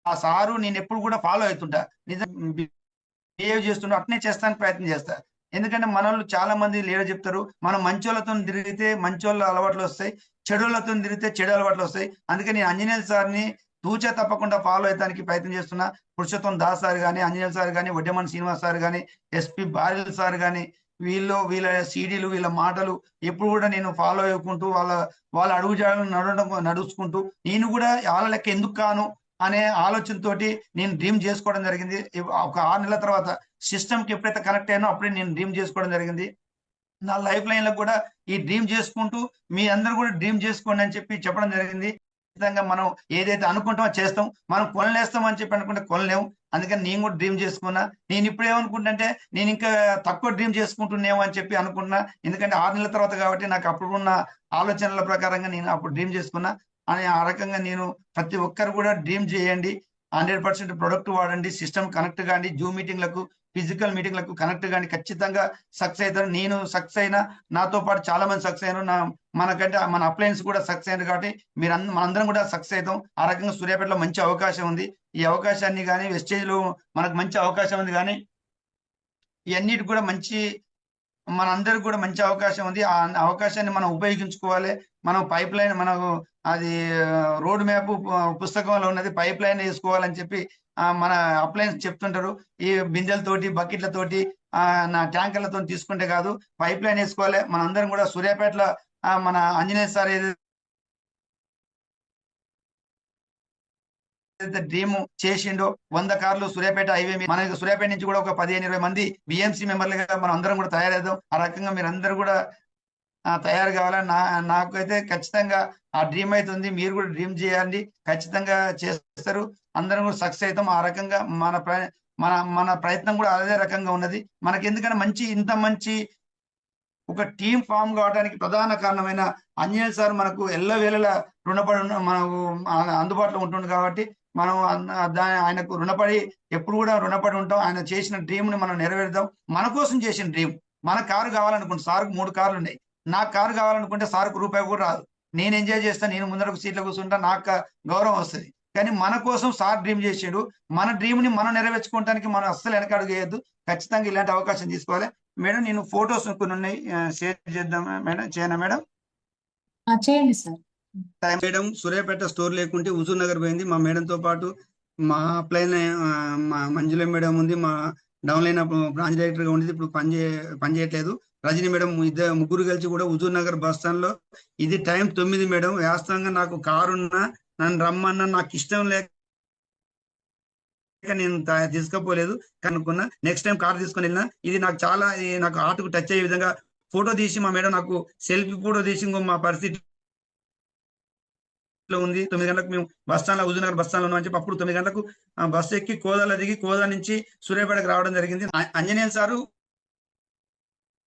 ఆ సారు నేను ఎప్పుడు కూడా ఫాలో అవుతుంటా, నిజం బిహేవ్ చేస్తుంటా, అట్నే చేస్తానికి ప్రయత్నం చేస్తా. ఎందుకంటే మనోళ్ళు చాలా మంది లీడర్ చెప్తారు, మనం మంచోళ్ళతో తిరిగితే మంచోళ్ళ అలవాట్లు వస్తాయి, చెడులతో తిరిగితే చెడు అలవాట్లు వస్తాయి. అందుకే నేను ఆంజనేయ సార్ని తూచా తప్పకుండా ఫాలో అయ్యడానికి ప్రయత్నం చేస్తున్నా. పురుషోత్తం దాస్ సార్ కానీ, ఆంజనేయ సార్ కానీ, వడ్డెమన్ శ్రీనివాస్ సార్ కానీ, ఎస్పి బారిల్ సార్ కానీ, వీళ్ళ సీడీలు, వీళ్ళ మాటలు ఎప్పుడు కూడా నేను ఫాలో అయ్యుకుంటూ వాళ్ళ అడుగుజాడలను నడుచుకుంటూ నేను కూడా వాళ్ళ లెక్క ఎందుకు కాను అనే ఆలోచనతోటి నేను డ్రీమ్ చేసుకోవడం జరిగింది. ఒక 6 నెలల తర్వాత సిస్టమ్ కి ఎప్పుడైతే కనెక్ట్ అయ్యానో అప్పుడే నేను డ్రీమ్ చేసుకోవడం జరిగింది. నా లైఫ్ లైన్ లో కూడా ఈ డ్రీమ్ చేసుకుంటూ మీ అందరూ కూడా డ్రీమ్ చేసుకోండి అని చెప్పి చెప్పడం జరిగింది. ఖచ్చితంగా మనం ఏదైతే అనుకుంటామో చేస్తాం. మనం కొనలేస్తాం అని చెప్పి అనుకుంటే కొనలేము. అందుకని నేను కూడా డ్రీమ్ చేసుకున్నా. నేను ఇప్పుడు ఏమనుకుంటుంటే నేను ఇంకా తక్కువ డ్రీమ్ చేసుకుంటున్నామో అని చెప్పి అనుకున్నా. ఎందుకంటే 6 నెలల తర్వాత కాబట్టి నాకు అప్పుడున్న ఆలోచనల ప్రకారంగా నేను అప్పుడు డ్రీమ్ చేసుకున్నా. అని ఆ రకంగా నేను ప్రతి ఒక్కరు కూడా డ్రీమ్ చేయండి. 100% ప్రొడక్ట్ వాడండి. సిస్టమ్ కనెక్ట్ కాండి. జూమ్ మీటింగ్‌లకు, ఫిజికల్ మీటింగ్‌లకు కనెక్ట్ కాండి. ఖచ్చితంగా సక్సెస్ అయితారు. నేను సక్సెస్ అయినా, నాతో పాటు చాలా మంది సక్సెస్ అయ్యారు. మనకంటే మన అప్లయన్స్ కూడా సక్సెస్ అయ్యారు కాబట్టి మనందరం కూడా సక్సెస్ అవుతాం. ఆ రకంగా సూర్యాపేటలో మంచి అవకాశం ఉంది. ఈ అవకాశాన్ని గాని వెస్టేజ్‌లో మనకు మంచి అవకాశం ఉంది గాని ఇయన్నిటికి కూడా మనందరికి కూడా మంచి అవకాశం ఉంది. ఆ అవకాశాన్ని మనం ఉపయోగించుకోవాలి. మనం పైప్‌లైన్ మనకు అది రోడ్ మ్యాప్ పుస్తకంలో ఉన్నది. పైప్‌లైన్ ఏసుకోవాలని చెప్పి మన అప్లయన్స్ చెప్తుంటారు. ఈ బిందెలతోటి, బకెట్లతోటి నా ట్యాంకర్‌లతోని తీసుకుంటే కాదు. పైప్‌లైన్ ఏసుకోవాలి. మనందరం కూడా సూర్యాపేటలో మన ఆంజనేయ సార్ ఏదైతే డ్రీమ్ చేసిండో 100 కార్లు సూర్యాపేట హైవే మీద మనకి సూర్యాపేట నుంచి కూడా ఒక 15-20 మంది బిఎంసీ మెంబర్లుగా మనం అందరం కూడా తయారవుదాం. ఆ రకంగా మీరందరూ కూడా తయారు కావాలని నాకైతే ఖచ్చితంగా ఆ డ్రీమ్ అయితే ఉంది. మీరు కూడా డ్రీమ్ చేయండి. ఖచ్చితంగా చేస్తారు. అందరం కూడా సక్సెస్ అవుతాం. ఆ రకంగా మన ప్రయత్నం కూడా అదే రకంగా ఉన్నది. మనకి ఎందుకంటే ఇంత మంచి ఒక టీం ఫామ్ కావడానికి ప్రధాన కారణమైన ఆంజనేయ సార్ మనకు ఎల్లవేళలా రుణపడి మనకు అందుబాటులో ఉంటుంది కాబట్టి మనం ఆయనకు రుణపడి ఎప్పుడు కూడా రుణపడి ఉంటాం. ఆయన చేసిన డ్రీమ్ ని మనం నెరవేరుద్దాం. మన కోసం చేసిన డ్రీమ్. మన కారు కావాలనుకుంటే సార్కు 3 కార్లు ఉన్నాయి. నాకు కారు కావాలనుకుంటే సార్కు రూపాయి కూడా రాదు. నేను ఎంజాయ్ చేస్తాను. నేను ముందరకు సీట్లో కూర్చుంటా. నాకు గౌరవం వస్తుంది. కానీ మన కోసం సార్ డ్రీమ్ చేసాడు. మన డ్రీమ్ ని మనం నెరవేర్చుకోవడానికి మనం అస్సలు వెనకడుగు వేయద్దు. ఖచ్చితంగా ఇలాంటి అవకాశం తీసుకోవాలి. మేడం నేను ఫొటోస్ కొన్ని ఉన్నాయి, షేర్ చేద్దామా మేడం? చేయనా మేడం? చేయండి సార్. మేడం సూర్యాపేట స్టోర్ లేకుంటే హుజూర్ నగర్ పోయింది. మా మేడంతో పాటు మా అప్లైన్ మా మంజుల మేడం ఉంది. మా డౌన్ లైన్ బ్రాంచ్ డైరెక్టర్ గా ఉండేది. ఇప్పుడు పని చేయట్లేదు. రజనీ మేడం ముగ్గురు కలిసి కూడా హుజూర్ నగర్ బస్ స్టాండ్ లో ఇది టైం 9 మేడం. వాస్తవంగా నాకు కారు ఉన్నా నన్ను రమ్మన్నా నాకు ఇష్టం లేక నేను తీసుకపోలేదు కనుక్కున్నా. నెక్స్ట్ టైం కార్ తీసుకొని వెళ్ళినా ఇది నాకు చాలా నాకు హార్ట్కు టచ్ అయ్యే విధంగా ఫోటో తీసి మా మేడం నాకు సెల్ఫీ ఫోటో తీసి మా పరిస్థితి ఉంది. 9 గంటలకు మేము బస్ స్టాండ్ లో హుజూర్ నగర్ బస్ స్టాండ్ లో ఉన్నాం అని చెప్పి అప్పుడు 9 గంటలకు బస్సు ఎక్కి కోదాల దిగి కోదా నుంచి సూర్యాపేటకు రావడం జరిగింది. ఆంజనేయ సారు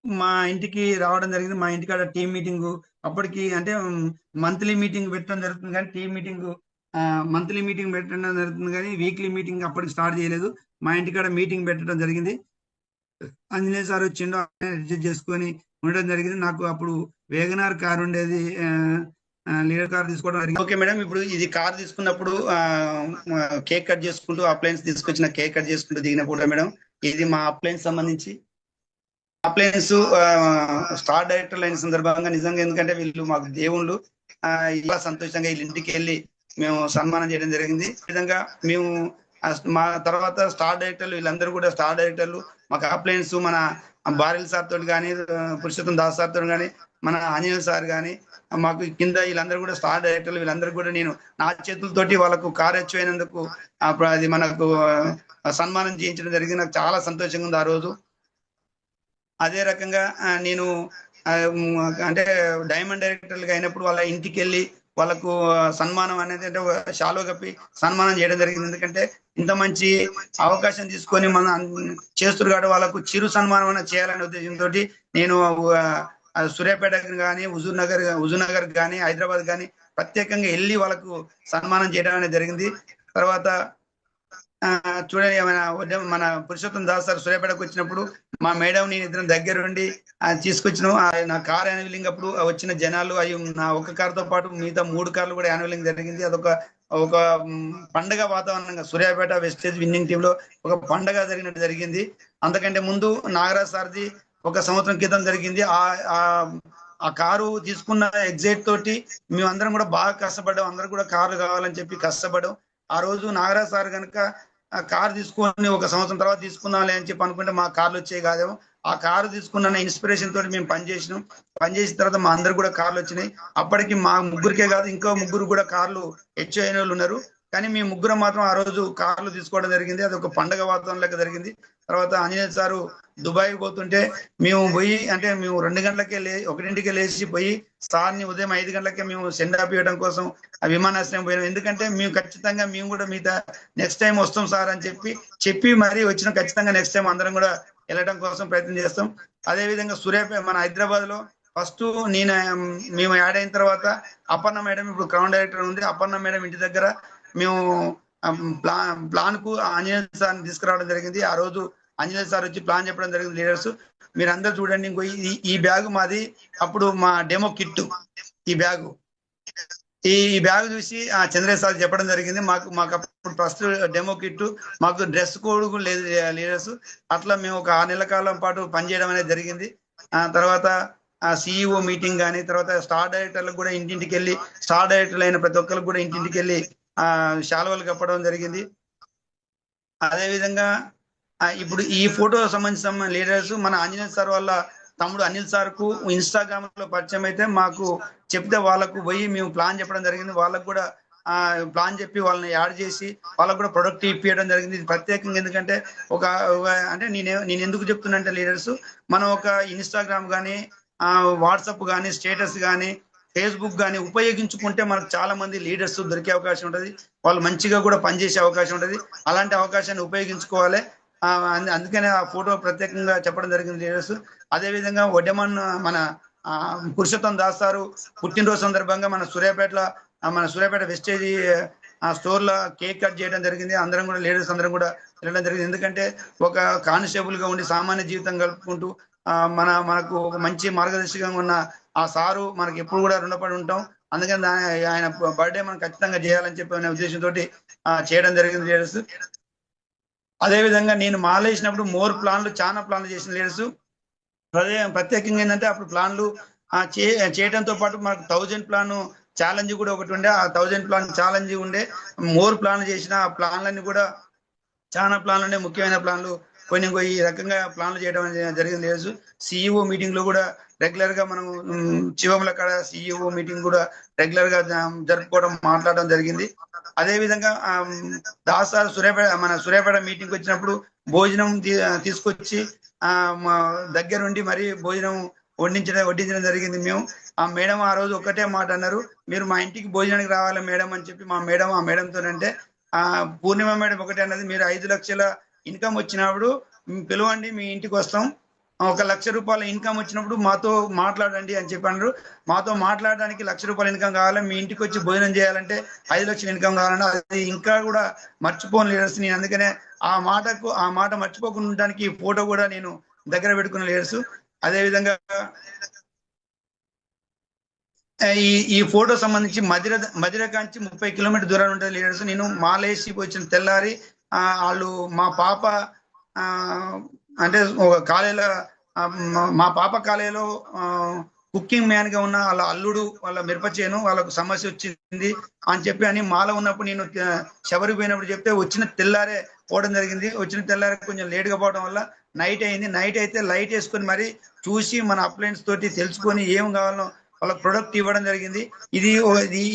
మా ఇంటికి రావడం జరిగింది. మా ఇంటికాడ టీం మీటింగ్ అప్పటికి అంటే మంత్లీ మీటింగ్ పెట్టడం జరుగుతుంది కానీ టీం మీటింగ్ మంత్లీ మీటింగ్ పెట్టడం జరుగుతుంది కానీ వీక్లీ మీటింగ్ అప్పటికి స్టార్ట్ చేయలేదు. మా ఇంటికాడ మీటింగ్ పెట్టడం జరిగింది. ఆంజనేయ సార్ వచ్చిండు, రిజిస్టర్ చేసుకొని ఉండడం జరిగింది. నాకు అప్పుడు వేగనార్ కార్ ఉండేది. లీడర్ కార్ తీసుకోవడం జరిగింది. ఓకే మేడం, ఇప్పుడు ఇది కార్ తీసుకున్నప్పుడు కేక్ కట్ చేసుకుంటూ అప్లయన్స్ తీసుకొచ్చిన కేక్ కట్ చేసుకుంటూ దిగిన ఫోటో మేడం. ఇది మా అప్లయన్స్ సంబంధించి అప్లయన్స్ స్టార్ డైరెక్టర్ అయిన సందర్భంగా నిజంగా ఎందుకంటే వీళ్ళు మాకు దేవుళ్ళు. ఇలా సంతోషంగా వీళ్ళ ఇంటికి వెళ్ళి మేము సన్మానం చేయడం జరిగింది. ఈ విధంగా మేము మా తర్వాత స్టార్ డైరెక్టర్లు వీళ్ళందరూ కూడా స్టార్ డైరెక్టర్లు మాకు అప్లయన్స్ మన బారెల్ సార్ తోటి కానీ పురుషోత్తం దాస్ సార్ తోటి కానీ మన ఆంజనేయ సార్ కానీ మాకు కింద వీళ్ళందరూ కూడా స్టార్ డైరెక్టర్లు. వీళ్ళందరూ కూడా నేను నా చేతులతోటి వాళ్ళకు కార్ అచీవ్ అయినందుకు అది మనకు సన్మానం చేయించడం జరిగింది. నాకు చాలా సంతోషంగా ఉంది ఆ రోజు. అదే రకంగా నేను అంటే డైమండ్ డైరెక్టర్లుగా అయినప్పుడు వాళ్ళ ఇంటికి వెళ్ళి వాళ్ళకు సన్మానం అనేది అంటే షాలో కప్పి సన్మానం చేయడం జరిగింది. ఎందుకంటే ఇంత మంచి అవకాశం తీసుకొని మనం చేస్తున్నారు కాబట్టి వాళ్ళకు చిరు సన్మానం అనేది చేయాలనే ఉద్దేశంతో నేను సూర్యాపేట కానీ హుజూర్ నగర్ కానీ హైదరాబాద్ కానీ ప్రత్యేకంగా వెళ్ళి వాళ్ళకు సన్మానం చేయడం అనేది జరిగింది. తర్వాత చూడండి మన పురుషోత్తం దాస్ సార్ సూర్యాపేటకు వచ్చినప్పుడు మా మేడం నేను ఇద్దరం దగ్గర ఉండి తీసుకొచ్చినాం. నా కార్ యాన్యువలింగ్ అప్పుడు వచ్చిన జనాలు అవి నా ఒక్క కారుతో పాటు మిగతా 3 కార్లు కూడా యాన్యువలింగ్ జరిగింది. అదొక పండగ వాతావరణంగా సూర్యాపేట వెస్టేజ్ విన్నింగ్ టీమ్ లో ఒక పండగ జరిగింది. అంతకంటే ముందు నాగరాజ్ సార్ది 1 సంవత్సరం క్రితం జరిగింది. ఆ కారు తీసుకున్న ఎగ్జైట్ తోటి మేమందరం కూడా బాగా కష్టపడ్డాం. అందరం కూడా కార్లు కావాలని చెప్పి కష్టపడ్డాం. ఆ రోజు నాగరాజ్ సార్ కనుక ఆ కారు తీసుకొని 1 సంవత్సరం తర్వాత తీసుకుందాంలే అని చెప్పి అనుకుంటే మా కార్లు వచ్చాయి కాదేమో. ఆ కారు తీసుకున్న ఇన్స్పిరేషన్ తోటి మేము పనిచేసిన తర్వాత మా అందరు కూడా కార్లు వచ్చినాయి. అప్పటికి మా ముగ్గురికే కాదు ఇంకో 3 కూడా కార్లు హెచ్ఐ వాళ్ళు ఉన్నారు. కానీ మేము ముగ్గురం మాత్రం ఆ రోజు కార్లు తీసుకోవడం జరిగింది. అది ఒక పండగ వాతావరణం లెక్క జరిగింది. తర్వాత ఆంజనేయ సారు దుబాయ్ పోతుంటే మేము పోయి అంటే మేము 2 గంటలకే 1ంటికే లేచి పోయి సార్ని ఉదయం 5 గంటలకే మేము సెండ్ ఆఫ్ ఇవ్వడం కోసం ఆ విమానాశ్రయం పోయినాం. ఎందుకంటే మేము ఖచ్చితంగా మేము కూడా మిగతా నెక్స్ట్ టైం వస్తాం సార్ అని చెప్పి మరీ వచ్చిన ఖచ్చితంగా నెక్స్ట్ టైం అందరం కూడా వెళ్ళడం కోసం ప్రయత్నం చేస్తాం. అదే విధంగా సూర్యాపేట మన హైదరాబాద్ లో ఫస్ట్ మేము యాడ్ అయిన తర్వాత అపర్ణ మేడం ఇప్పుడు క్రౌన్ డైరెక్టర్ ఉంది. అపర్ణ మేడం ఇంటి దగ్గర మేము ప్లాన్ కు ఆంజనేయ సార్ని తీసుకురావడం జరిగింది. ఆ రోజు ఆంజనేయ సార్ వచ్చి ప్లాన్ చెప్పడం జరిగింది. లీడర్స్ మీరు అందరూ చూడండి. ఇంకో ఈ బ్యాగ్ మాది అప్పుడు మా డెమో కిట్. ఈ బ్యాగ్ చూసి చంద్రయ్య సార్ చెప్పడం జరిగింది. మాకు అప్పుడు ఫస్ట్ డెమో కిట్, మాకు డ్రెస్ కోడ్ కూడా లేదు లీడర్స్. అట్లా మేము ఒక 6 నెలల కాలం పాటు పనిచేయడం అనేది జరిగింది. తర్వాత సిఇఓ మీటింగ్ కానీ, తర్వాత స్టార్ డైరెక్టర్లకు కూడా ఇంటింటికి వెళ్ళి, స్టార్ డైరెక్టర్లు అయిన ప్రతి ఒక్కరికి కూడా ఇంటింటికి వెళ్ళి శాలువలు కప్పడం జరిగింది. అదే విధంగా ఇప్పుడు ఈ ఫోటో సంబంధించిన లీడర్స్ మన ఆంజనేయ సార్ వాళ్ళ తమ్ముడు అనిల్ సార్ కు ఇన్స్టాగ్రామ్ లో పరిచయం అయితే మాకు చెప్తే వాళ్ళకు పోయి మేము ప్లాన్ చెప్పడం జరిగింది. వాళ్ళకు కూడా ప్లాన్ చెప్పి వాళ్ళని యాడ్ చేసి వాళ్ళకు కూడా ప్రొడక్ట్ ఇప్పించడం జరిగింది. ఇది ప్రత్యేకంగా ఎందుకంటే అంటే నేను ఎందుకు చెప్తున్నా అంటే లీడర్స్ మనం ఒక ఇన్స్టాగ్రామ్ కానీ వాట్సాప్ కానీ స్టేటస్ కానీ ఫేస్బుక్ కానీ ఉపయోగించుకుంటే మనకు చాలా మంది లీడర్స్ దొరికే అవకాశం ఉంటుంది. వాళ్ళు మంచిగా కూడా పనిచేసే అవకాశం ఉంటుంది. అలాంటి అవకాశాన్ని ఉపయోగించుకోవాలి. అందుకనే ఆ ఫోటో ప్రత్యేకంగా చెప్పడం జరిగింది లీడర్స్. అదే విధంగా వడ్డెమన్ మన పురుషోత్తం దాస్ సారు పుట్టినరోజు సందర్భంగా మన సూర్యాపేట వెస్టేజ్ స్టోర్ లో కేక్ కట్ చేయడం జరిగింది. అందరం కూడా లీడర్స్ అందరం కూడా వెళ్ళడం జరిగింది. ఎందుకంటే ఒక కానిస్టేబుల్ గా ఉండి సామాన్య జీవితం గడుపుకుంటూ మనకు ఒక మంచి మార్గదర్శకంగా ఉన్న ఆ సారు మనకి ఎప్పుడు కూడా రుణపడి ఉంటాం. అందుకని ఆయన బర్త్డే మనం ఖచ్చితంగా చేయాలని చెప్పి అనే ఉద్దేశంతో చేయడం జరిగింది లీడర్స్. అదే విధంగా నేను మాలేసినప్పుడు చాలా ప్లాన్లు చేసిన లీడర్స్. ప్రత్యేకంగా ఏంటంటే అప్పుడు ప్లాన్లు చేయడంతో పాటు మనకు 1000 ప్లాన్ ఛాలెంజ్ కూడా ఒకటి ఉండే. ఆ 1000 ప్లాన్ ఛాలెంజ్ ఉండే. మోర్ ప్లాన్లు చేసిన ఆ ప్లాన్లన్నీ కూడా చాలా ప్లాన్లు ఉండే. ముఖ్యమైన ప్లాన్లు కొన్ని ఈ రకంగా ప్లాన్లు చేయడం జరిగింది లీడర్స్. సిఇఓ మీటింగ్ లో కూడా రెగ్యులర్ గా మనం శివంల కాడ సిఇఓ మీటింగ్ కూడా రెగ్యులర్ గా జరుపుకోవడం మాట్లాడడం జరిగింది. అదే విధంగా దాసార్ సూర్యాపేట మీటింగ్ వచ్చినప్పుడు భోజనం తీసుకొచ్చి దగ్గరుండి మరి భోజనం వడ్డించడం జరిగింది. మేము ఆ మేడం ఆ రోజు ఒక్కటే మాట అన్నారు, మీరు మా ఇంటికి భోజనానికి రావాలి మేడం అని చెప్పి ఆ మేడంతోనంటే పూర్ణిమ మేడం ఒకటే అన్నది, మీరు 5 లక్షల ఇన్కమ్ వచ్చినప్పుడు పిలవండి, మీ ఇంటికి వస్తాం. 1 లక్ష రూపాయల ఇన్కమ్ వచ్చినప్పుడు మాతో మాట్లాడండి అని చెప్పి అన్నారు. మాతో మాట్లాడడానికి 1 లక్ష రూపాయల ఇన్కమ్ కావాలి, మీ ఇంటికి వచ్చి భోజనం చేయాలంటే 5 లక్షల ఇన్కమ్ కావాలన్నా అది ఇంకా కూడా మర్చిపోని లీడర్స్. నేను అందుకనే ఆ మాట మర్చిపోకుండా ఉండడానికి ఫోటో కూడా నేను దగ్గర పెట్టుకున్న లీడర్స్. అదే విధంగా ఈ ఫోటో సంబంధించి మధిర కాంచి 30 కిలోమీటర్ దూరం ఉంటుంది లీడర్స్. నేను మాలేసి వచ్చిన తెల్లారి వాళ్ళు మా పాప అంటే ఒక కాలేజీలో మా పాప కాలేజీలో కుకింగ్ మ్యాన్ గా ఉన్న వాళ్ళ అల్లుడు వాళ్ళ మిరపచేను వాళ్ళకు సమస్య వచ్చింది అని చెప్పి అని మాల ఉన్నప్పుడు నేను శబరికి పోయినప్పుడు చెప్తే వచ్చిన తెల్లారే పోవడం జరిగింది. వచ్చిన తెల్లారే కొంచెం లేట్ గా పోవడం వల్ల నైట్ అయింది. నైట్ అయితే లైట్ వేసుకొని మరి చూసి మన అప్లయన్స్ తోటి తెలుసుకొని ఏం కావాలో వాళ్ళకి ప్రొడక్ట్ ఇవ్వడం జరిగింది.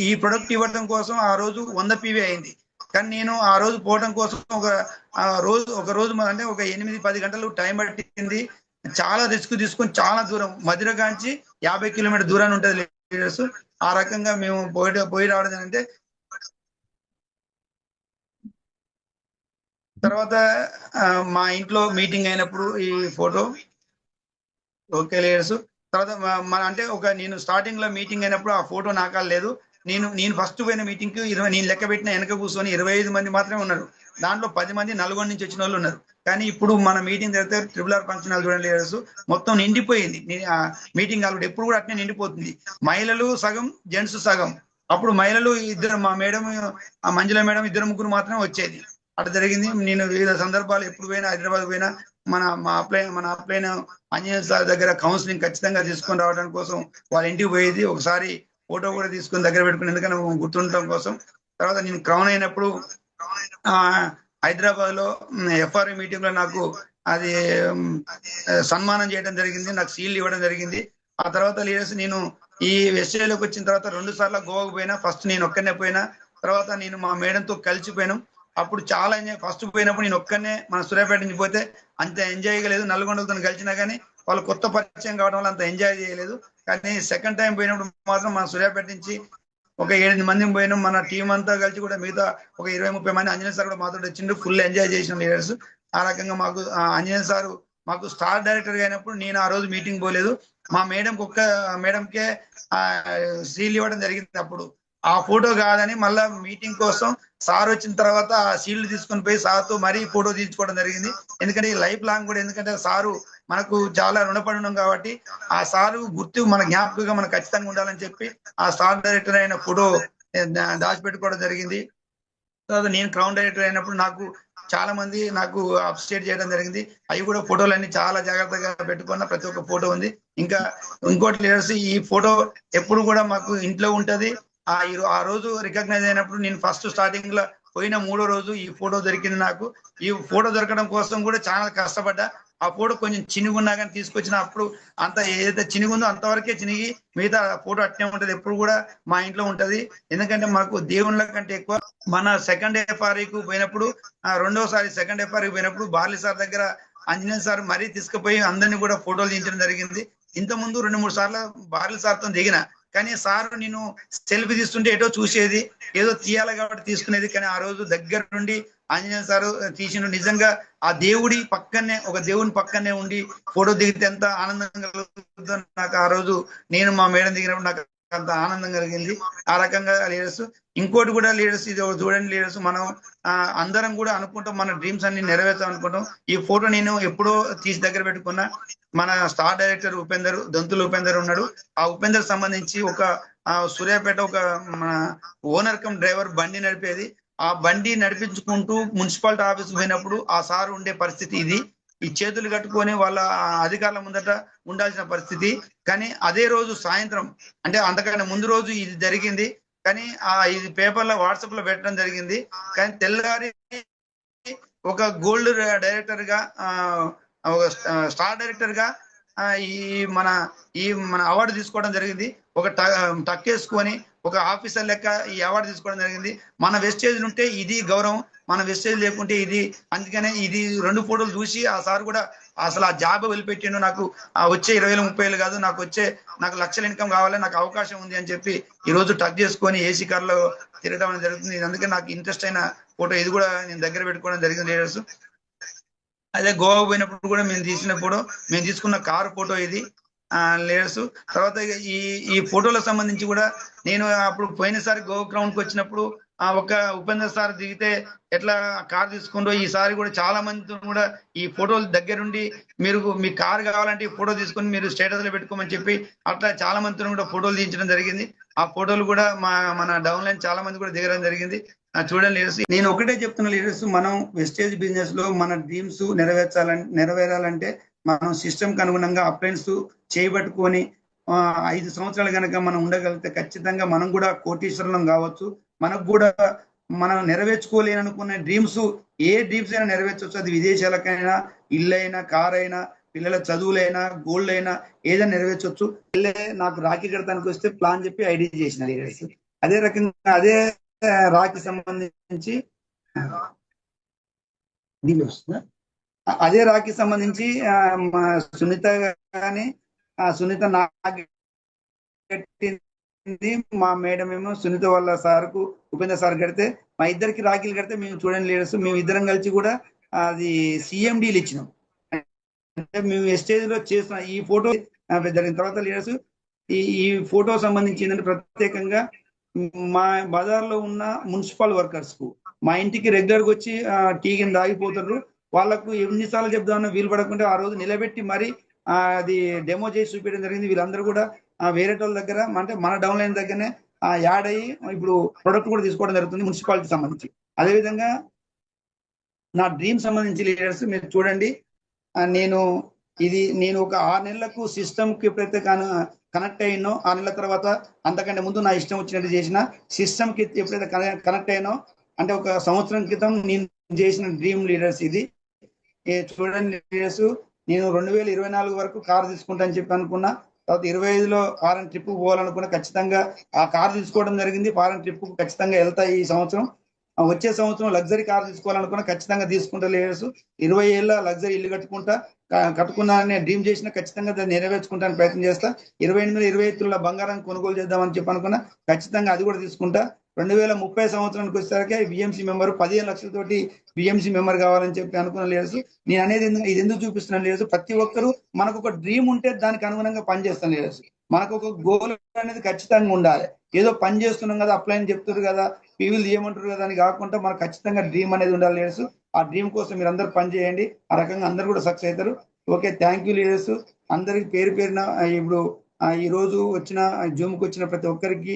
ఈ ప్రొడక్ట్ ఇవ్వడం కోసం ఆ రోజు 100 PV అయింది. కానీ నేను ఆ రోజు పోవడం కోసం ఒక రోజు అంటే ఒక 8-10 గంటలు టైం పట్టింది. చాలా రిస్క్ తీసుకొని చాలా దూరం మధిర కాంచి 50 కిలోమీటర్ దూరాన్ని ఉంటుంది లీడర్స్. ఆ రకంగా మేము పోయి రావడం అంటే తర్వాత మా ఇంట్లో మీటింగ్ అయినప్పుడు ఈ ఫోటో ఓకే లీడర్స్. తర్వాత అంటే నేను స్టార్టింగ్ లో మీటింగ్ అయినప్పుడు ఆ ఫోటో నాకాల లేదు. నేను ఫస్ట్ పోయిన మీటింగ్ కి నేను లెక్క పెట్టిన వెనక కూర్చొని 25 మంది మాత్రమే ఉన్నారు. దాంట్లో 10 మంది నల్గొండ నుంచి వచ్చిన వాళ్ళు ఉన్నారు. కానీ ఇప్పుడు మన మీటింగ్ జరిగితే RRR ఫంక్షన్ హాల్ చూడండి లీడర్స్, మొత్తం నిండిపోయింది. మీటింగ్ హాల్ ఎప్పుడు కూడా అట్నే నిండిపోతుంది. మహిళలు సగం, జెంట్స్ సగం. అప్పుడు మహిళలు ఇద్దరు, మా మేడం మంజుల మేడం 2-3 మాత్రమే వచ్చేది. అట్లా జరిగింది. నేను వివిధ సందర్భాలు ఎప్పుడు పోయినా హైదరాబాద్ పోయినా మన అప్లైన్ ఆంజనేయ సార్ దగ్గర కౌన్సిలింగ్ ఖచ్చితంగా తీసుకొని రావడం కోసం వాళ్ళ ఇంటికి పోయేది. ఒకసారి ఫోటో కూడా తీసుకొని దగ్గర పెట్టుకుని ఎందుకంటే గుర్తుండటం కోసం. తర్వాత నేను క్రౌన్ అయినప్పుడు హైదరాబాద్ లో FRA మీటింగ్ లో నాకు అది సన్మానం చేయడం జరిగింది, నాకు సీల్ ఇవ్వడం జరిగింది. ఆ తర్వాత లీడర్స్ నేను ఈ వెస్టేజ్లోకి వచ్చిన తర్వాత 2 సార్లు గోవాకు పోయినా. ఫస్ట్ నేను ఒక్కనే పోయినా, తర్వాత నేను మా మేడంతో కలిసిపోయాను. అప్పుడు చాలా ఎంజాయ్. ఫస్ట్ పోయినప్పుడు నేను ఒక్కనే మన సూర్యాపేట నుంచి పోతే అంత ఎంజాయ్ లేదు. నల్గొండలతో కలిసినా కానీ వాళ్ళు కొత్త పరిచయం కావడం వల్ల అంత ఎంజాయ్ చేయలేదు. కానీ సెకండ్ టైం పోయినప్పుడు మాత్రం మన సూర్యాపేట నుంచి ఒక 7 మంది పోయినాం. మన టీం అంతా కలిసి కూడా మిగతా ఒక 20-30 మంది ఆంజనేయ సార్ కూడా మాతో వచ్చిండు. ఫుల్ ఎంజాయ్ చేసిన లీడర్స్. ఆ రకంగా మాకు ఆంజనేయ సార్ మాకు స్టార్ డైరెక్టర్ గా అయినప్పుడు నేను ఆ రోజు మీటింగ్ పోలేదు. మా మేడంకే సీల్ ఇవ్వడం జరిగింది. అప్పుడు ఆ ఫోటో కాదని మళ్ళా మీటింగ్ కోసం సార్ వచ్చిన తర్వాత ఆ సీల్ తీసుకొని పోయి సార్తో మరీ ఫోటో తీసుకోవడం జరిగింది. ఎందుకంటే లైఫ్ లాంగ్ కూడా, ఎందుకంటే సారు మనకు చాలా రుణపడి ఉన్నాం కాబట్టి ఆ సారు గుర్తు మన జ్ఞాపకంగా మనకు ఖచ్చితంగా ఉండాలని చెప్పి ఆ స్టార్ డైరెక్టర్ అయిన ఫోటో దాచిపెట్టుకోవడం జరిగింది. తర్వాత నేను క్రౌన్ డైరెక్టర్ అయినప్పుడు నాకు చాలా మంది నాకు అప్స్టేట్ చేయడం జరిగింది. అవి కూడా ఫోటోలన్నీ చాలా జాగ్రత్తగా పెట్టుకున్న ప్రతి ఒక్క ఫోటో ఉంది. ఇంకా ఇంకోటి లీడర్స్, ఈ ఫోటో ఎప్పుడు కూడా మాకు ఇంట్లో ఉంటది. ఆ రోజు రికగ్నైజ్ అయినప్పుడు నేను ఫస్ట్ స్టార్టింగ్ లో పోయిన 3వ రోజు ఈ ఫోటో దొరికింది నాకు. ఈ ఫోటో దొరకడం కోసం కూడా చాలా కష్టపడ్డా. ఆ ఫోటో కొంచెం చినిగున్నా కానీ తీసుకొచ్చిన అప్పుడు అంత ఏదైతే చినిగుందో అంతవరకే చినిగి మిగతా ఫోటో అట్నే ఉంటది. ఎప్పుడు కూడా మా ఇంట్లో ఉంటది. ఎందుకంటే మాకు దేవుళ్ళ కంటే ఎక్కువ మన సెకండ్ ఎఫ్ఆర్ఐకు పోయినప్పుడు, రెండోసారి సెకండ్ ఎఫ్ఆర్ఐకి పోయినప్పుడు బార్లీ సార్ దగ్గర ఆంజనేయ సార్ మరీ తీసుకుపోయి అందరినీ కూడా ఫోటోలు తీయించడం జరిగింది. ఇంత ముందు 2-3 సార్లు బార్లీ సార్తో దిగిన, కానీ సార్ నేను సెల్ఫీ తీస్తుంటే ఏటో చూసేది, ఏదో తీయాలి కాబట్టి తీసుకునేది. కానీ ఆ రోజు దగ్గర నుండి ఆంజనేయ సార్ తీసిన నిజంగా ఆ దేవుడి పక్కనే, ఒక దేవుని పక్కనే ఉండి ఫోటో దిగితే ఎంత ఆనందం కలుగుతుందో నాకు ఆ రోజు నేను మా మేడం దిగినప్పుడు నాకు అంత ఆనందం కలిగింది. ఆ రకంగా లీడర్స్. ఇంకోటి కూడా లీడర్స్, ఇది చూడండి లీడర్స్, మనం అందరం కూడా అనుకుంటాం మన డ్రీమ్స్ అన్ని నెరవేర్చాం అనుకుంటాం. ఈ ఫోటో నేను ఎప్పుడో తీసి దగ్గర పెట్టుకున్నా. మన స్టార్ డైరెక్టర్ దంతులు ఉపేందర్ ఉన్నాడు. ఆ ఉపేందర్ సంబంధించి ఒక సూర్యాపేట ఒక మన ఓనర్ కమ్ డ్రైవర్ బండి నడిపేది. ఆ బండి నడిపించుకుంటూ మున్సిపాలిటీ ఆఫీస్ పోయినప్పుడు ఆ సార్ ఉండే పరిస్థితి ఇది. ఈ చేతులు కట్టుకొని వాళ్ళ అధికారుల ముందట ఉండాల్సిన పరిస్థితి. కానీ అదే రోజు సాయంత్రం, అంటే అంతకన్నా ముందు రోజు ఇది జరిగింది. కానీ ఇది పేపర్లో వాట్సాప్ లో పెట్టడం జరిగింది. కానీ తెల్లగారి ఒక గోల్డ్ డైరెక్టర్ గా, ఒక స్టార్ డైరెక్టర్ గా ఈ మన అవార్డు తీసుకోవడం జరిగింది. ఒక టక్ వేసుకొని ఒక ఆఫీసర్ లెక్క ఈ అవార్డు తీసుకోవడం జరిగింది. మన వెస్టేజ్ ఉంటే ఇది గౌరవం, మన వెస్టేజ్ లేకుంటే ఇది. అందుకనే ఇది 2 ఫోటోలు చూసి ఆ సార్ కూడా అసలు ఆ జాబ్ వదిలిపెట్టిండు. నాకు వచ్చే 20,000-30,000 కాదు, నాకు లక్షల ఇన్కమ్ కావాలి, నాకు అవకాశం ఉంది అని చెప్పి ఈ రోజు టక్ చేసుకొని ఏసీ కార్లో తిరగడం జరుగుతుంది. అందుకే నాకు ఇంట్రెస్ట్ అయిన ఫోటో ఇది కూడా నేను దగ్గర పెట్టుకోవడం జరిగింది లీడర్స్. అదే గోవా పోయినప్పుడు కూడా మేము తీసుకున్న కారు ఫోటో ఇది లీడర్స్. తర్వాత ఈ ఫోటోలకు సంబంధించి కూడా నేను అప్పుడు పోయినసారి గోవా గ్రౌండ్ కి వచ్చినప్పుడు ఒక ఉపేందర్ సార్ దిగితే ఎట్లా కార్ తీసుకుంటూ, ఈసారి కూడా చాలా మందితో కూడా ఈ ఫోటోలు దగ్గరుండి మీ కార్ కావాలంటే ఈ ఫోటో తీసుకొని మీరు స్టేటస్ లో పెట్టుకోమని చెప్పి అట్లా చాలా మందితో కూడా ఫోటోలు తీయించడం జరిగింది. ఆ ఫోటోలు కూడా మన డౌన్ లైన్ చాలా మంది కూడా దిగడం జరిగింది. చూడండి లీడర్స్, నేను ఒకటే చెప్తున్నా లీడర్స్, మనం వెస్టేజ్ బిజినెస్ లో మన డ్రీమ్స్ నెరవేరాలంటే మనం సిస్టమ్ కి అనుగుణంగా అప్లయన్స్ చేయబట్టుకొని 5 సంవత్సరాలు కనుక మనం ఉండగలిగితే ఖచ్చితంగా మనం కూడా కోటీశ్వరులం కావచ్చు. మనకు కూడా మనం నెరవేర్చుకోలేననుకున్న డ్రీమ్స్, ఏ డ్రీమ్స్ అయినా నెరవేర్చవచ్చు. అది విదేశాలకైనా, ఇల్లైనా, కార్ అయినా, పిల్లల చదువులైనా, గోల్డ్ అయినా ఏదైనా నెరవేర్చవచ్చు. నాకు రాఖీ కడతానికి వస్తే ప్లాన్ చెప్పి ఐడి చేసిన లీడర్స్. అదే రకంగా అదే రాఖీ సంబంధించి దీని వస్తుందా, అదే రాఖీ సంబంధించి సునీత గాని సునీత నాకు కట్టింది, మా మేడం ఏమో సునీత వాళ్ళ సార్కు ఉపేందర్ సార్ కడితే మా ఇద్దరికి రాఖీలు కడితే మేము చూడండి లీడర్స్, మేము ఇద్దరం కలిసి కూడా అది CMDలు ఇచ్చినాం. అంటే మేము ఎస్టేజ్ లో చేసిన ఈ ఫోటో జరిగిన తర్వాత లీడర్స్, ఈ ఫోటో సంబంధించి ఏంటంటే ప్రత్యేకంగా మా బజార్లో ఉన్న మున్సిపల్ వర్కర్స్ కు, మా ఇంటికి రెగ్యులర్ గా వచ్చి టీ కింద ఆగిపోతారు, వాళ్ళకు ఎన్నిసార్లు చెప్దామన్నా వీలు పడకుండా ఆ రోజు నిలబెట్టి మరి అది డెమో చేసి చూపించడం జరిగింది. వీళ్ళందరూ కూడా వేరే వాళ్ళ దగ్గర, అంటే మన డౌన్ లైన్ దగ్గరనే యాడ్ అయ్యి ఇప్పుడు ప్రొడక్ట్ కూడా తీసుకోవడం జరుగుతుంది మున్సిపాలిటీ సంబంధించి. అదేవిధంగా నా డ్రీమ్ సంబంధించి లీడర్స్ మీరు చూడండి, నేను ఒక 6 నెలలకు సిస్టమ్ కి ఎప్పుడైతే కనెక్ట్ అయినో, 6 నెలల తర్వాత అంతకంటే ముందు నా ఇష్టం వచ్చినట్టు చేసిన సిస్టమ్ కి ఎప్పుడైతే కనెక్ట్ అయినో, అంటే ఒక సంవత్సరం క్రితం నేను చేసిన డ్రీమ్ లీడర్స్ ఇది. చూడండి లీడర్స్, నేను 2024 వరకు కార్ తీసుకుంటా అని చెప్పి అనుకున్నా. తర్వాత 25లో ఫారెన్ ట్రిప్ పోవాలనుకున్నా ఖచ్చితంగా ఆ కార్ తీసుకోవడం జరిగింది. ఫారెన్ ట్రిప్ ఖచ్చితంగా వెళ్తా ఈ సంవత్సరం. వచ్చే సంవత్సరం లగ్జరీ కార్ తీసుకోవాలనుకున్నా ఖచ్చితంగా తీసుకుంటా. లేడర్స్ 20 ఏళ్ళ లగ్జరీ ఇల్లు కట్టుకున్నానని డ్రీమ్ చేసినా ఖచ్చితంగా దాన్ని నెరవేర్చుకుంటాను ప్రయత్నం చేస్తా. 28 23 బంగారం కొనుగోలు చేద్దామని చెప్పి అనుకున్నా, ఖచ్చితంగా అది కూడా తీసుకుంటా. 2030 సంవత్సరానికి వచ్చేసరికి బిఎంసీ మెంబర్ 15 లక్షలతోటి బిఎంసీ మెంబర్ కావాలని చెప్పి అనుకున్న లేడర్స్. నేను అనేది ఇది ఎందుకు చూపిస్తున్నాను లేడర్స్, ప్రతి ఒక్కరు మనకు ఒక డ్రీమ్ ఉంటే దానికి అనుగుణంగా పనిచేస్తాను లేడర్స్. మనకు ఒక గోల్ అనేది ఖచ్చితంగా ఉండాలి. ఏదో పని చేస్తున్నాం కదా, అప్లై అని చెప్తారు కదా, పీవీలు చేయమంటారు కదా అని కాకుండా మనకు ఖచ్చితంగా డ్రీమ్ అనేది ఉండాలి లీడర్స్. ఆ డ్రీమ్ కోసం మీరు అందరూ పని చేయండి. ఆ రకంగా అందరూ కూడా సక్సెస్ అవుతారు. Okay, thank you leaders. అందరికి పేరు పేరున ఇప్పుడు ఈ రోజు వచ్చిన జూమ్కి వచ్చిన ప్రతి ఒక్కరికి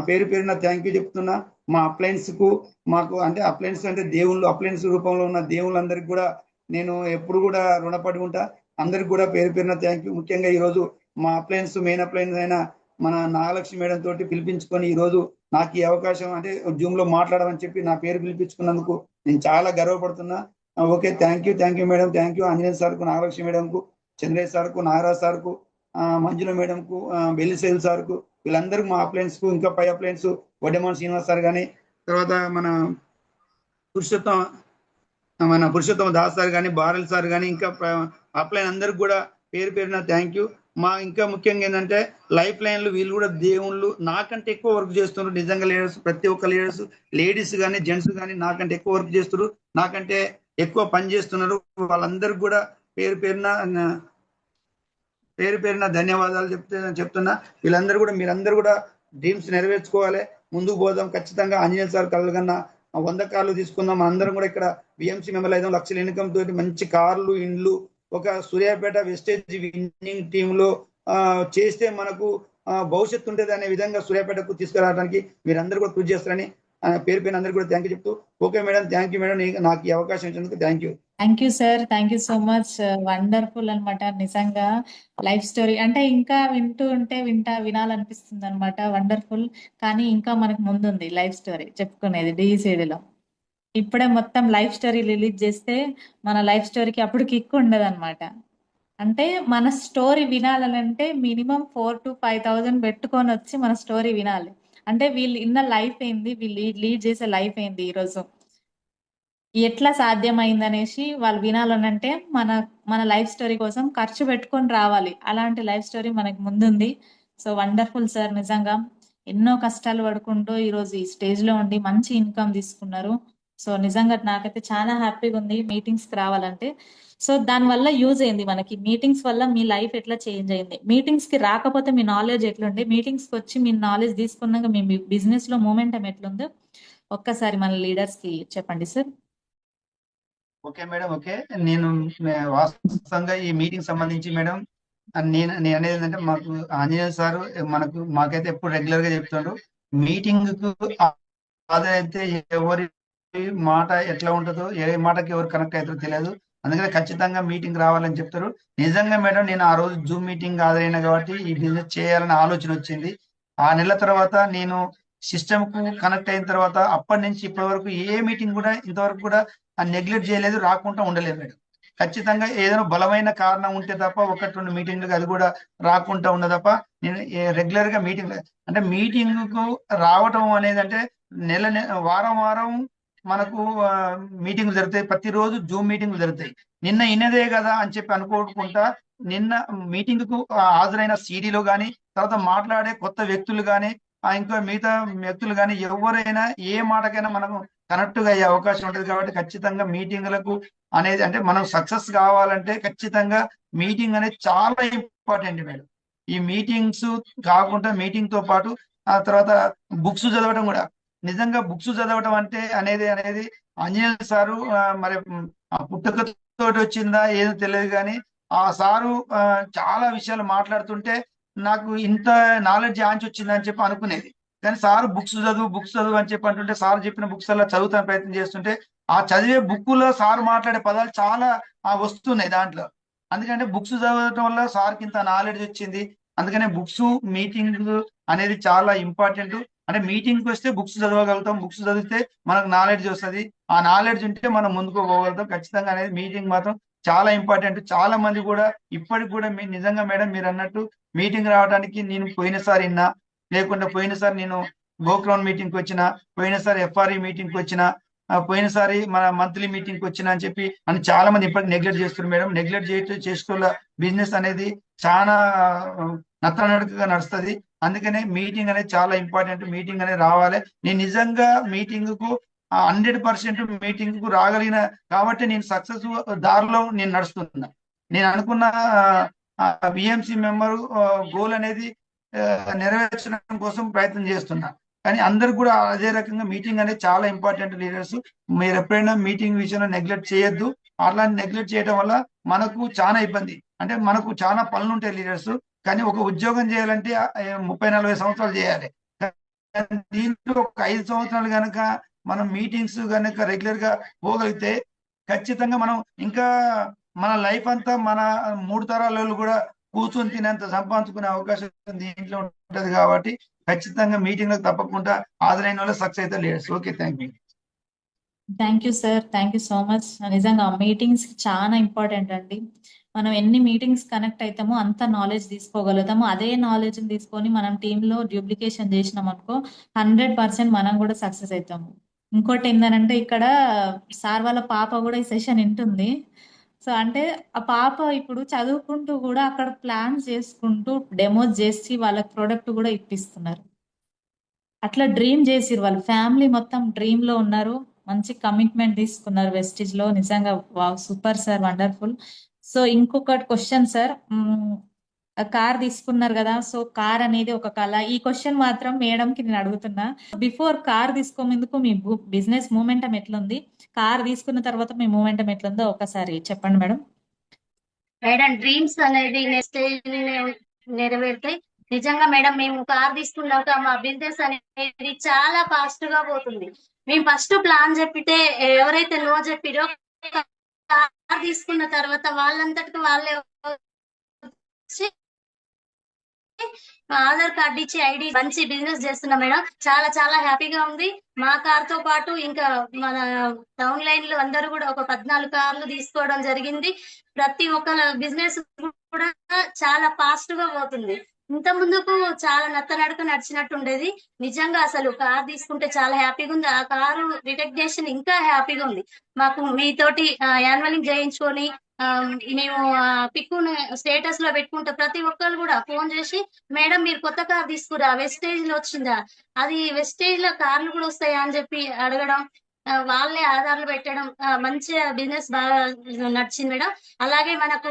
పేరు పేరున థ్యాంక్ యూ చెప్తున్నా. మా అప్లయన్స్ కు మాకు అంటే అప్లయన్స్ అంటే దేవుళ్ళు, అప్లయన్స్ రూపంలో ఉన్న దేవుళ్ళందరికీ కూడా నేను ఎప్పుడు కూడా రుణపడి ఉంటా. అందరికి కూడా పేరు పేరున థ్యాంక్ యూ. ముఖ్యంగా ఈ రోజు మా అప్లయన్స్ మెయిన్ అప్లయన్స్ అయిన మన నాగలక్ష్మి మేడం తోటి పిలిపించుకొని ఈ రోజు నాకు ఈ అవకాశం అంటే జూమ్ లో మాట్లాడమని చెప్పి నా పేరు పిలిపించుకున్నందుకు నేను చాలా గర్వపడుతున్నా. Okay, thank you madam, thank you Anjaneya సార్కు, నాగలక్ష్మి మేడంకు, చంద్రయ్య సార్కు, నాగరాజ్ సార్కు, మంజుల మేడంకు, బెల్లిసేల్ సార్కు, వీళ్ళందరికీ మా అప్లయన్స్ కు, ఇంకా పై అప్లయన్స్ వడ్డెమాన్ శ్రీనివాస్ సార్ కానీ, తర్వాత మన పురుషోత్తమ దాస్ సార్ కానీ, బారెల్ సార్ కానీ, ఇంకా అప్లైన్ అందరికి కూడా పేరు పేరున థ్యాంక్ యూ. మా ఇంకా ముఖ్యంగా ఏంటంటే లైఫ్ లైన్లు వీళ్ళు కూడా దేవుళ్ళు నాకంటే ఎక్కువ వర్క్ చేస్తున్నారు. నిజంగా లీడర్స్, ప్రతి ఒక్క లీడర్స్, లేడీస్ కానీ జెంట్స్ కానీ నాకంటే ఎక్కువ వర్క్ చేస్తున్నారు, నాకంటే ఎక్కువ పని చేస్తున్నారు. వాళ్ళందరికీ కూడా పేరు పేరున ధన్యవాదాలు చెప్తున్నా. వీళ్ళందరూ కూడా మీరందరూ కూడా డ్రీమ్స్ నెరవేర్చుకోవాలి, ముందుకు పోదాం. ఖచ్చితంగా ఆంజనేయ సార్ కళ్ళు కన్నా 100 కార్లు తీసుకుందాం. అందరం కూడా ఇక్కడ బిఎంసీ మెంబర్లు 5 లక్షల ఇన్కమ్ తోటి మంచి కార్లు, ఇండ్లు ఒక సూర్యాపేట వెస్టేజ్ విన్నింగ్ టీమ్ లో చేస్తే మనకు భవిష్యత్తు ఉంటుంది అనే విధంగా సూర్యాపేటకు తీసుకురావడానికి మీరందరూ కూడా కృషి చేస్తారని పేరు పైన అందరికీ కూడా థ్యాంక్ యూ చెప్తూ. Okay madam, thank you madam, నాకు ఈ అవకాశం ఇచ్చినందుకు thank you. Thank you sir, thank you so much. Wonderful అనమాట. నిజంగా లైఫ్ స్టోరీ అంటే ఇంకా వింటూ ఉంటే వినాలనిపిస్తుంది అనమాట. వండర్ఫుల్. కానీ ఇంకా మనకు ముందుంది లైఫ్ స్టోరీ చెప్పుకునేది DECDలో. ఇప్పుడే మొత్తం లైఫ్ స్టోరీ రిలీజ్ చేస్తే మన లైఫ్ స్టోరీకి అప్పుడు కిక్ ఉండదు అనమాట. అంటే మన స్టోరీ వినాలంటే మినిమం 4,000 to 5,000 పెట్టుకొని వచ్చి మన స్టోరీ వినాలి. అంటే వీళ్ళు ఇన్న లైఫ్ ఏంది, వీళ్ళు లీడ్ చేసే లైఫ్ ఏంది, ఈరోజు ఎట్లా సాధ్యమైంది అనేసి వాళ్ళు వినాలనంటే మన లైఫ్ స్టోరీ కోసం ఖర్చు పెట్టుకొని రావాలి. అలాంటి లైఫ్ స్టోరీ మనకు ముందుంది. సో వండర్ఫుల్ సార్, నిజంగా ఎన్నో కష్టాలు పడుకుంటూ ఈరోజు ఈ స్టేజ్ లో ఉండి మంచి ఇన్కమ్ తీసుకున్నారు. సో నిజంగా నాకైతే చాలా హ్యాపీగా ఉంది మీటింగ్స్కి రావాలంటే. సో దానివల్ల యూజ్ అయింది మనకి. మీటింగ్స్ వల్ల మీ లైఫ్ ఎట్లా చేంజ్ అయింది, మీటింగ్స్ కి రాకపోతే మీ నాలెడ్జ్ ఎట్లుండే, మీటింగ్స్ కి వచ్చి మీ నాలెడ్జ్ తీసుకున్నాక మీ బిజినెస్ లో మూమెంటం ఎట్లుందో ఒక్కసారి మన లీడర్స్ కి చెప్పండి సార్. Okay madam, okay. నేను వాస్తవంగా ఈ మీటింగ్ సంబంధించి మేడం నేను అనేది ఏంటంటే మాకు ఆంజనేయ సార్ మాకైతే ఎప్పుడు రెగ్యులర్ గా చెప్తాడు, మీటింగ్ కు అదైతే ఎవరి మాట ఎట్లా ఉంటుందో, ఏ మాటకి ఎవరు కనెక్ట్ అవుతారో తెలియదు. అందుకని ఖచ్చితంగా మీటింగ్ రావాలని చెప్తారు. నిజంగా మేడం నేను ఆ రోజు జూమ్ మీటింగ్ హాజరైనా కాబట్టి ఈ బిజినెస్ చేయాలని ఆలోచన వచ్చింది. ఆ నెల తర్వాత నేను సిస్టమ్ కు కనెక్ట్ అయిన తర్వాత అప్పటి నుంచి ఇప్పటి వరకు ఏ మీటింగ్ కూడా ఇంతవరకు కూడా నెగ్లెక్ట్ చేయలేదు, రాకుండా ఉండలేదు మేడం. ఖచ్చితంగా ఏదైనా బలమైన కారణం ఉంటే తప్ప 1-2 మీటింగ్లకు అది కూడా రాకుండా ఉన్న తప్ప నేను రెగ్యులర్ గా మీటింగ్ అంటే మీటింగ్ కు రావటం అనేది అంటే వారం మనకు మీటింగ్లు జరుగుతాయి. ప్రతిరోజు జూమ్ మీటింగ్లు జరుగుతాయి. నిన్న ఇన్నదే కదా అని చెప్పి అనుకోకుండా నిన్న మీటింగ్ కు హాజరైన సీడీలో కానీ, తర్వాత మాట్లాడే కొత్త వ్యక్తులు కానీ, ఇంకా మిగతా వ్యక్తులు కానీ ఎవరైనా ఏ మాటకైనా మనం కనెక్ట్ గా అయ్యే అవకాశం ఉంటుంది. కాబట్టి ఖచ్చితంగా మీటింగ్లకు అనేది అంటే మనం సక్సెస్ కావాలంటే ఖచ్చితంగా మీటింగ్ అనేది చాలా ఇంపార్టెంట్ మేడం. ఈ మీటింగ్స్ కాకుండా మీటింగ్ తో పాటు ఆ తర్వాత బుక్స్ చదవడం కూడా. నిజంగా బుక్స్ చదవడం అనేది ఆంజనేయ సారు మరి పుట్టుకతో వచ్చిందా ఏదో తెలియదు, కానీ ఆ సారు చాలా విషయాలు మాట్లాడుతుంటే నాకు ఇంత నాలెడ్జ్ ఆంచి వచ్చిందని చెప్పి అనుకునేది. కానీ సార్ బుక్స్ చదువు అని చెప్పి అంటుంటే, సార్ చెప్పిన బుక్స్ అలా చదువుతాను ప్రయత్నం చేస్తుంటే ఆ చదివే బుక్ లో సార్ మాట్లాడే పదాలు చాలా వస్తున్నాయి దాంట్లో. అందుకంటే బుక్స్ చదవడం వల్ల సార్కి ఇంత నాలెడ్జ్ వచ్చింది. అందుకనే బుక్స్ మీటింగ్ అనేది చాలా ఇంపార్టెంట్. అంటే మీటింగ్కి వస్తే బుక్స్ చదవగలుగుతాం, బుక్స్ చదివితే మనకు నాలెడ్జ్ వస్తుంది. ఆ నాలెడ్జ్ ఉంటే మనం ముందుకు పోగలుగుతాం. ఖచ్చితంగా అనేది మీటింగ్ మాత్రం చాలా ఇంపార్టెంట్. చాలా మంది కూడా ఇప్పటికి కూడా నిజంగా మేడం మీరు అన్నట్టు మీటింగ్ రావడానికి నేను పోయినసారి విన్నా, లేకుంటే పోయినసారి నేను గోక్రౌండ్ మీటింగ్ కి వచ్చిన, పోయినసారి ఎఫ్ఆర్ఈ మీటింగ్ కి వచ్చిన, పోయినసారి మన మంత్లీ మీటింగ్ కి వచ్చిన అని చెప్పి అని చాలా మంది ఇప్పటికి నెగ్లెక్ట్ చేస్తున్నారు మేడం. నెగ్లెక్ట్ చేసుకోవాల, బిజినెస్ అనేది చాలా నత్తనడకగా నడుస్తుంది. అందుకనే మీటింగ్ అనేది చాలా ఇంపార్టెంట్. మీటింగ్ అనేది రావాలి. నేను నిజంగా మీటింగ్ కు 100% మీటింగ్ కు రాగలిగిన కాబట్టి నేను సక్సెస్ దారిలో నేను నడుస్తున్నా. నేను అనుకున్న బిఎంసి మెంబర్ గోల్ అనేది నెరవేర్చడం కోసం ప్రయత్నం చేస్తున్నా. కానీ అందరు కూడా అదే రకంగా మీటింగ్ అనేది చాలా ఇంపార్టెంట్. లీడర్స్ మీరు ఎప్పుడైనా మీటింగ్ విషయంలో నెగ్లెక్ట్ చేయొద్దు. అట్లా నెగ్లెక్ట్ చేయడం వల్ల మనకు చాలా ఇబ్బంది, అంటే మనకు చాలా పనులు ఉంటాయి లీడర్స్. కానీ ఒక ఉద్యోగం చేయాలంటే 30-40 సంవత్సరాలు చేయాలి. దీంట్లో ఒక 5 సంవత్సరాలు కనుక మనం మీటింగ్స్ కనుక రెగ్యులర్ గా పోగలిగితే ఖచ్చితంగా మనం ఇంకా మన లైఫ్ అంతా మన 3 తరాల కూడా కూర్చొని తినేంత సంపాదించుకునే అవకాశం దీంట్లో ఉంటది. కాబట్టి ఖచ్చితంగా మీటింగ్ లో తప్పకుండా హాజరైన వాళ్ళు సక్సెస్ అయితే leaders. Okay, thank you. Thank you sir, thank you so much. నిజంగా మీటింగ్స్ చాలా ఇంపార్టెంట్ అండి. మనం ఎన్ని మీటింగ్స్ కనెక్ట్ అవుతామో అంత నాలెడ్జ్ తీసుకోగలుగుతాము. అదే నాలెడ్జ్ తీసుకొని మనం టీంలో డ్యూప్లికేషన్ చేసినాం అనుకో 100% మనం కూడా సక్సెస్ అవుతాము. ఇంకోటి ఏంటంటే ఇక్కడ సార్ వాళ్ళ పాప కూడా ఈ సెషన్ వింటుంది. సో అంటే ఆ పాప ఇప్పుడు చదువుకుంటూ కూడా అక్కడ ప్లాన్స్ చేసుకుంటూ డెమోస్ చేసి వాళ్ళకి ప్రోడక్ట్ కూడా ఇప్పిస్తున్నారు. అట్లా డ్రీమ్ చేసిరు, వాళ్ళ ఫ్యామిలీ మొత్తం డ్రీమ్ లో ఉన్నారు. మంచి కమిట్మెంట్ తీసుకున్నారు వెస్టిజ్ లో. నిజంగా wow, super sir, wonderful. So ఇంకొకటి క్వశ్చన్ సార్, కార్ తీసుకున్నారు కదా, సో కార్ అనేది ఒక కళ. ఈ క్వశ్చన్ మాత్రం మేడం కి నేను అడుగుతున్నా. బిఫోర్ కార్ తీసుకోమందుకు మీ బిజినెస్ మూమెంటం ఎట్లుంది, కార్ తీసుకున్న తర్వాత మీ మూమెంటం ఎట్లుందో ఒకసారి చెప్పండి మేడం. మేడం డ్రీమ్స్ అనేది నెక్స్ట్ నెరవేరుతాయి. నిజంగా మేడం మేము కార్ తీసుకున్నాక మా బిజినెస్ అనేది చాలా ఫాస్ట్ గా పోతుంది. మేము ఫస్ట్ ప్లాన్ చెప్పితే ఎవరైతే నో చెప్పిరో కార్ తీసుకున్న తర్వాత వాళ్ళంతటికి వాళ్ళే వచ్చి ఆధార్ కార్డు ఇచ్చి ఐడి మంచి బిజినెస్ చేస్తున్నాం మేడం. చాలా చాలా హ్యాపీగా ఉంది. మా కార్ తో పాటు ఇంకా మన టౌన్ లైన్ లో అందరూ కూడా ఒక 14 కార్లు తీసుకోవడం జరిగింది. ప్రతి ఒక్క బిజినెస్ కూడా చాలా ఫాస్ట్ గా పోతుంది. ఇంత ముందుకు చాలా నత్తనడక నడిచినట్టు ఉండేది. నిజంగా అసలు కార్ తీసుకుంటే చాలా హ్యాపీగా ఉంది. ఆ కారు రికగ్నేషన్ ఇంకా హ్యాపీగా ఉంది. మాకు మీతోటి యాన్యువలింగ్ చేయించుకొని మేము పిక్ స్టేటస్ లో పెట్టుకుంటే ప్రతి ఒక్కరు కూడా ఫోన్ చేసి మేడం మీరు కొత్త కార్ తీసుకురా, వెస్టేజ్ లో వచ్చిందా, అది వెస్టేజ్ లో కార్లు కూడా వస్తాయా అని చెప్పి అడగడం, వాళ్ళే ఆధార్లు పెట్టడం, మంచిగా బిజినెస్ బాగా నడిచింది మేడం. అలాగే మనకు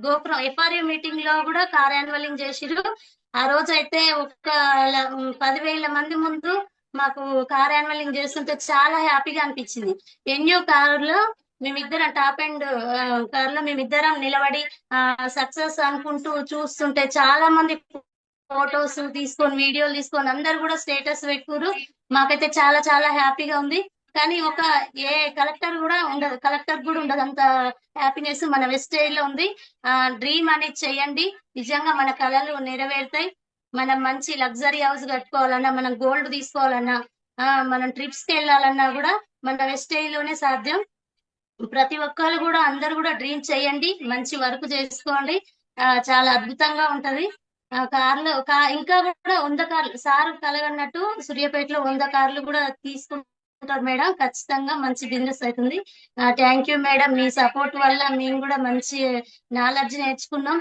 గోపురం ఎఫ్ఆర్యూ మీటింగ్ లో కూడా కార్ యాన్యువలింగ్ చేసిరు. ఆ రోజు అయితే ఒక 10,000 మంది ముందు మాకు కార్ యాన్యువలింగ్ చేస్తుంటే చాలా హ్యాపీగా అనిపించింది. ఎన్యూ కారులో మేమిద్దరం టాప్ అండ్ కార్ లో మేమిద్దరం నిలబడి సక్సెస్ అనుకుంటూ చూస్తుంటే చాలా మంది ఫొటోస్ తీసుకొని వీడియోలు తీసుకొని అందరు కూడా స్టేటస్ పెట్టుకురు. మాకైతే చాలా చాలా హ్యాపీగా ఉంది. కానీ ఒక కలెక్టర్ కూడా ఉండదు అంత హ్యాపీనెస్ మన వెస్టేజ్ లో ఉంది. డ్రీమ్ అనేది చేయండి, నిజంగా మన కళలు నెరవేరుతాయి. మనం మంచి లగ్జరీ హౌస్ కట్టుకోవాలన్నా, మనం గోల్డ్ తీసుకోవాలన్నా, మనం ట్రిప్స్ కి వెళ్ళాలన్నా కూడా మన వెస్టేజ్ లోనే సాధ్యం. ప్రతి ఒక్కరు కూడా అందరు కూడా డ్రీమ్ చేయండి, మంచి వర్క్ చేసుకోండి. చాలా అద్భుతంగా ఉంటది. కార్లు ఇంకా కూడా 100 కార్లు సార్ కలగన్నట్టు సూర్యాపేటలో 100 కార్లు కూడా తీసుకుంటారు మేడం. ఖచ్చితంగా మంచి బిజినెస్ అవుతుంది. Thank you madam, me support వల్ల మేము కూడా మంచి నాలెడ్జ్ నేర్చుకున్నాం.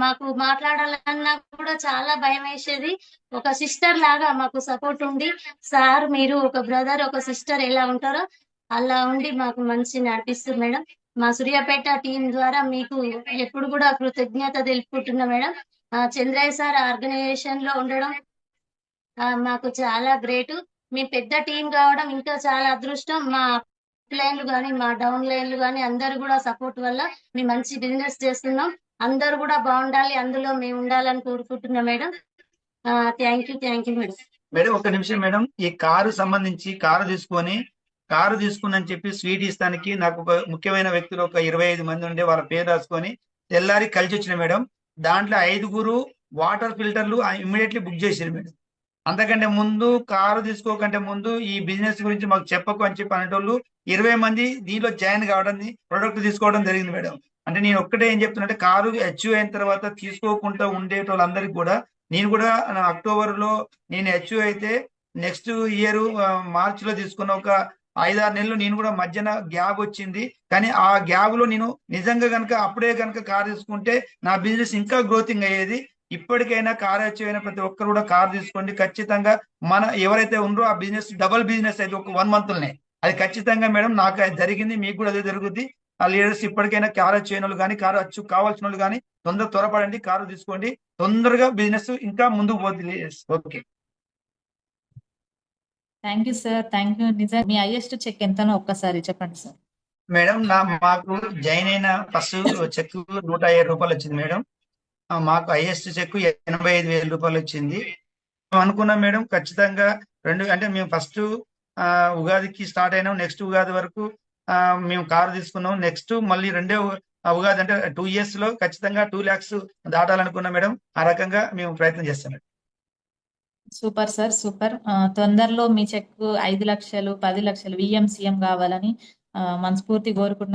మాకు మాట్లాడాలన్నా కూడా చాలా భయం వేసేది. ఒక సిస్టర్ లాగా మాకు సపోర్ట్ ఉంది. సార్ మీరు ఒక బ్రదర్ ఒక సిస్టర్ ఎలా ఉంటారో అలా ఉండి మాకు మంచి నడిపిస్తుంది మేడం. మా సూర్యాపేట టీం ద్వారా మీకు ఎప్పుడు కూడా కృతజ్ఞత తెలుపుకుంటున్నా మేడం. చంద్రయ్య సార్ ఆర్గనైజేషన్ లో ఉండడం మాకు చాలా గ్రేట్. మీ పెద్ద టీం కావడం ఇంకా చాలా అదృష్టం. మా లైన్లు కానీ మా డౌన్ లైన్లు కానీ అందరు కూడా సపోర్ట్ వల్ల మేము మంచి బిజినెస్ చేస్తున్నాం. అందరు కూడా బాగుండాలి, అందులో మేము ఉండాలని కోరుకుంటున్నాం madam. Thank you madam. Madam ఒక నిమిషం మేడం, ఈ కారు సంబంధించి కారు తీసుకుని చెప్పి స్వీట్ ఇస్తానికి నాకు ఒక ముఖ్యమైన వ్యక్తులు ఒక 25 మంది ఉండే వాళ్ళ పేరు రాసుకొని తెల్లారి కలిసి వచ్చిన మేడం. దాంట్లో 5 వాటర్ ఫిల్టర్లు ఇమ్మీడియట్లీ బుక్ చేసారు మేడం. అంతకంటే ముందు కారు తీసుకోకంటే ముందు ఈ బిజినెస్ గురించి మాకు చెప్పకు అని చెప్పి అనేటోళ్ళు 20 మంది దీనిలో జాయిన్ కావడం, ప్రొడక్ట్ తీసుకోవడం జరిగింది మేడం. అంటే నేను ఒక్కటే ఏం చెప్తున్నా అంటే కారు హెచ్యూ అయిన తర్వాత తీసుకోకుండా ఉండేటోళ్ళందరికీ కూడా నేను కూడా అక్టోబర్ లో నేను హెచ్యూ అయితే నెక్స్ట్ ఇయర్ మార్చ్ లో తీసుకున్న ఒక 5-6 నెలలు నేను కూడా మధ్యన గ్యాప్ వచ్చింది. కానీ ఆ గ్యాప్ లో నేను నిజంగా కనుక అప్పుడే కనుక కార్ తీసుకుంటే నా బిజినెస్ ఇంకా గ్రోతింగ్ అయ్యేది. ఇప్పటికైనా కార్ హెచ్యూ అయిన ప్రతి ఒక్కరు కూడా కార్ తీసుకోండి. ఖచ్చితంగా మన ఎవరైతే ఉండ్రో ఆ బిజినెస్ డబుల్ బిజినెస్ అయితే ఒక 1 month లోనే అది ఖచ్చితంగా మేడం నాకు అది జరిగింది, మీకు కూడా అదే జరుగుద్ది. ఆ లీడర్స్ ఇప్పటికైనా కారు చేయని వాళ్ళు కానీ కారు వచ్చు కావాల్సిన వాళ్ళు కానీ త్వరపడండి, కారు తీసుకోండి. తొందరగా బిజినెస్ ఇంకా ముందుకు పోతుంది. Okay thank you sir, thank you. నిజంగా మీ హైయెస్ట్ చెక్ ఎంతనో ఒక్కసారి చెప్పండి సార్. మేడం మాకు జాయిన్ అయిన ఫస్ట్ చెక్ 107 రూపాయలు వచ్చింది మేడం. మాకు హైయెస్ట్ చెక్ 85,000 రూపాయలు వచ్చింది. మేము అనుకున్నాం మేడం ఖచ్చితంగా అంటే మేము ఫస్ట్ ఉగాదికి స్టార్ట్ అయినాం. నెక్స్ట్ ఉగాది వరకు మేము కారు తీసుకున్నాం. నెక్స్ట్ మళ్ళీ రెండో ఉగాది అంటే 2 years లో ఖచ్చితంగా 2 lakhs దాటాలనుకున్నాం మేడం. ఆ రకంగా మేము ప్రయత్నం చేస్తాం. Super sir, super. తొందరలో మీ చెక్ 5 లక్షలు 10 లక్షలు విఎం సీఎం కావాలని మనస్ఫూర్తి కోరుకుంటున్నాను.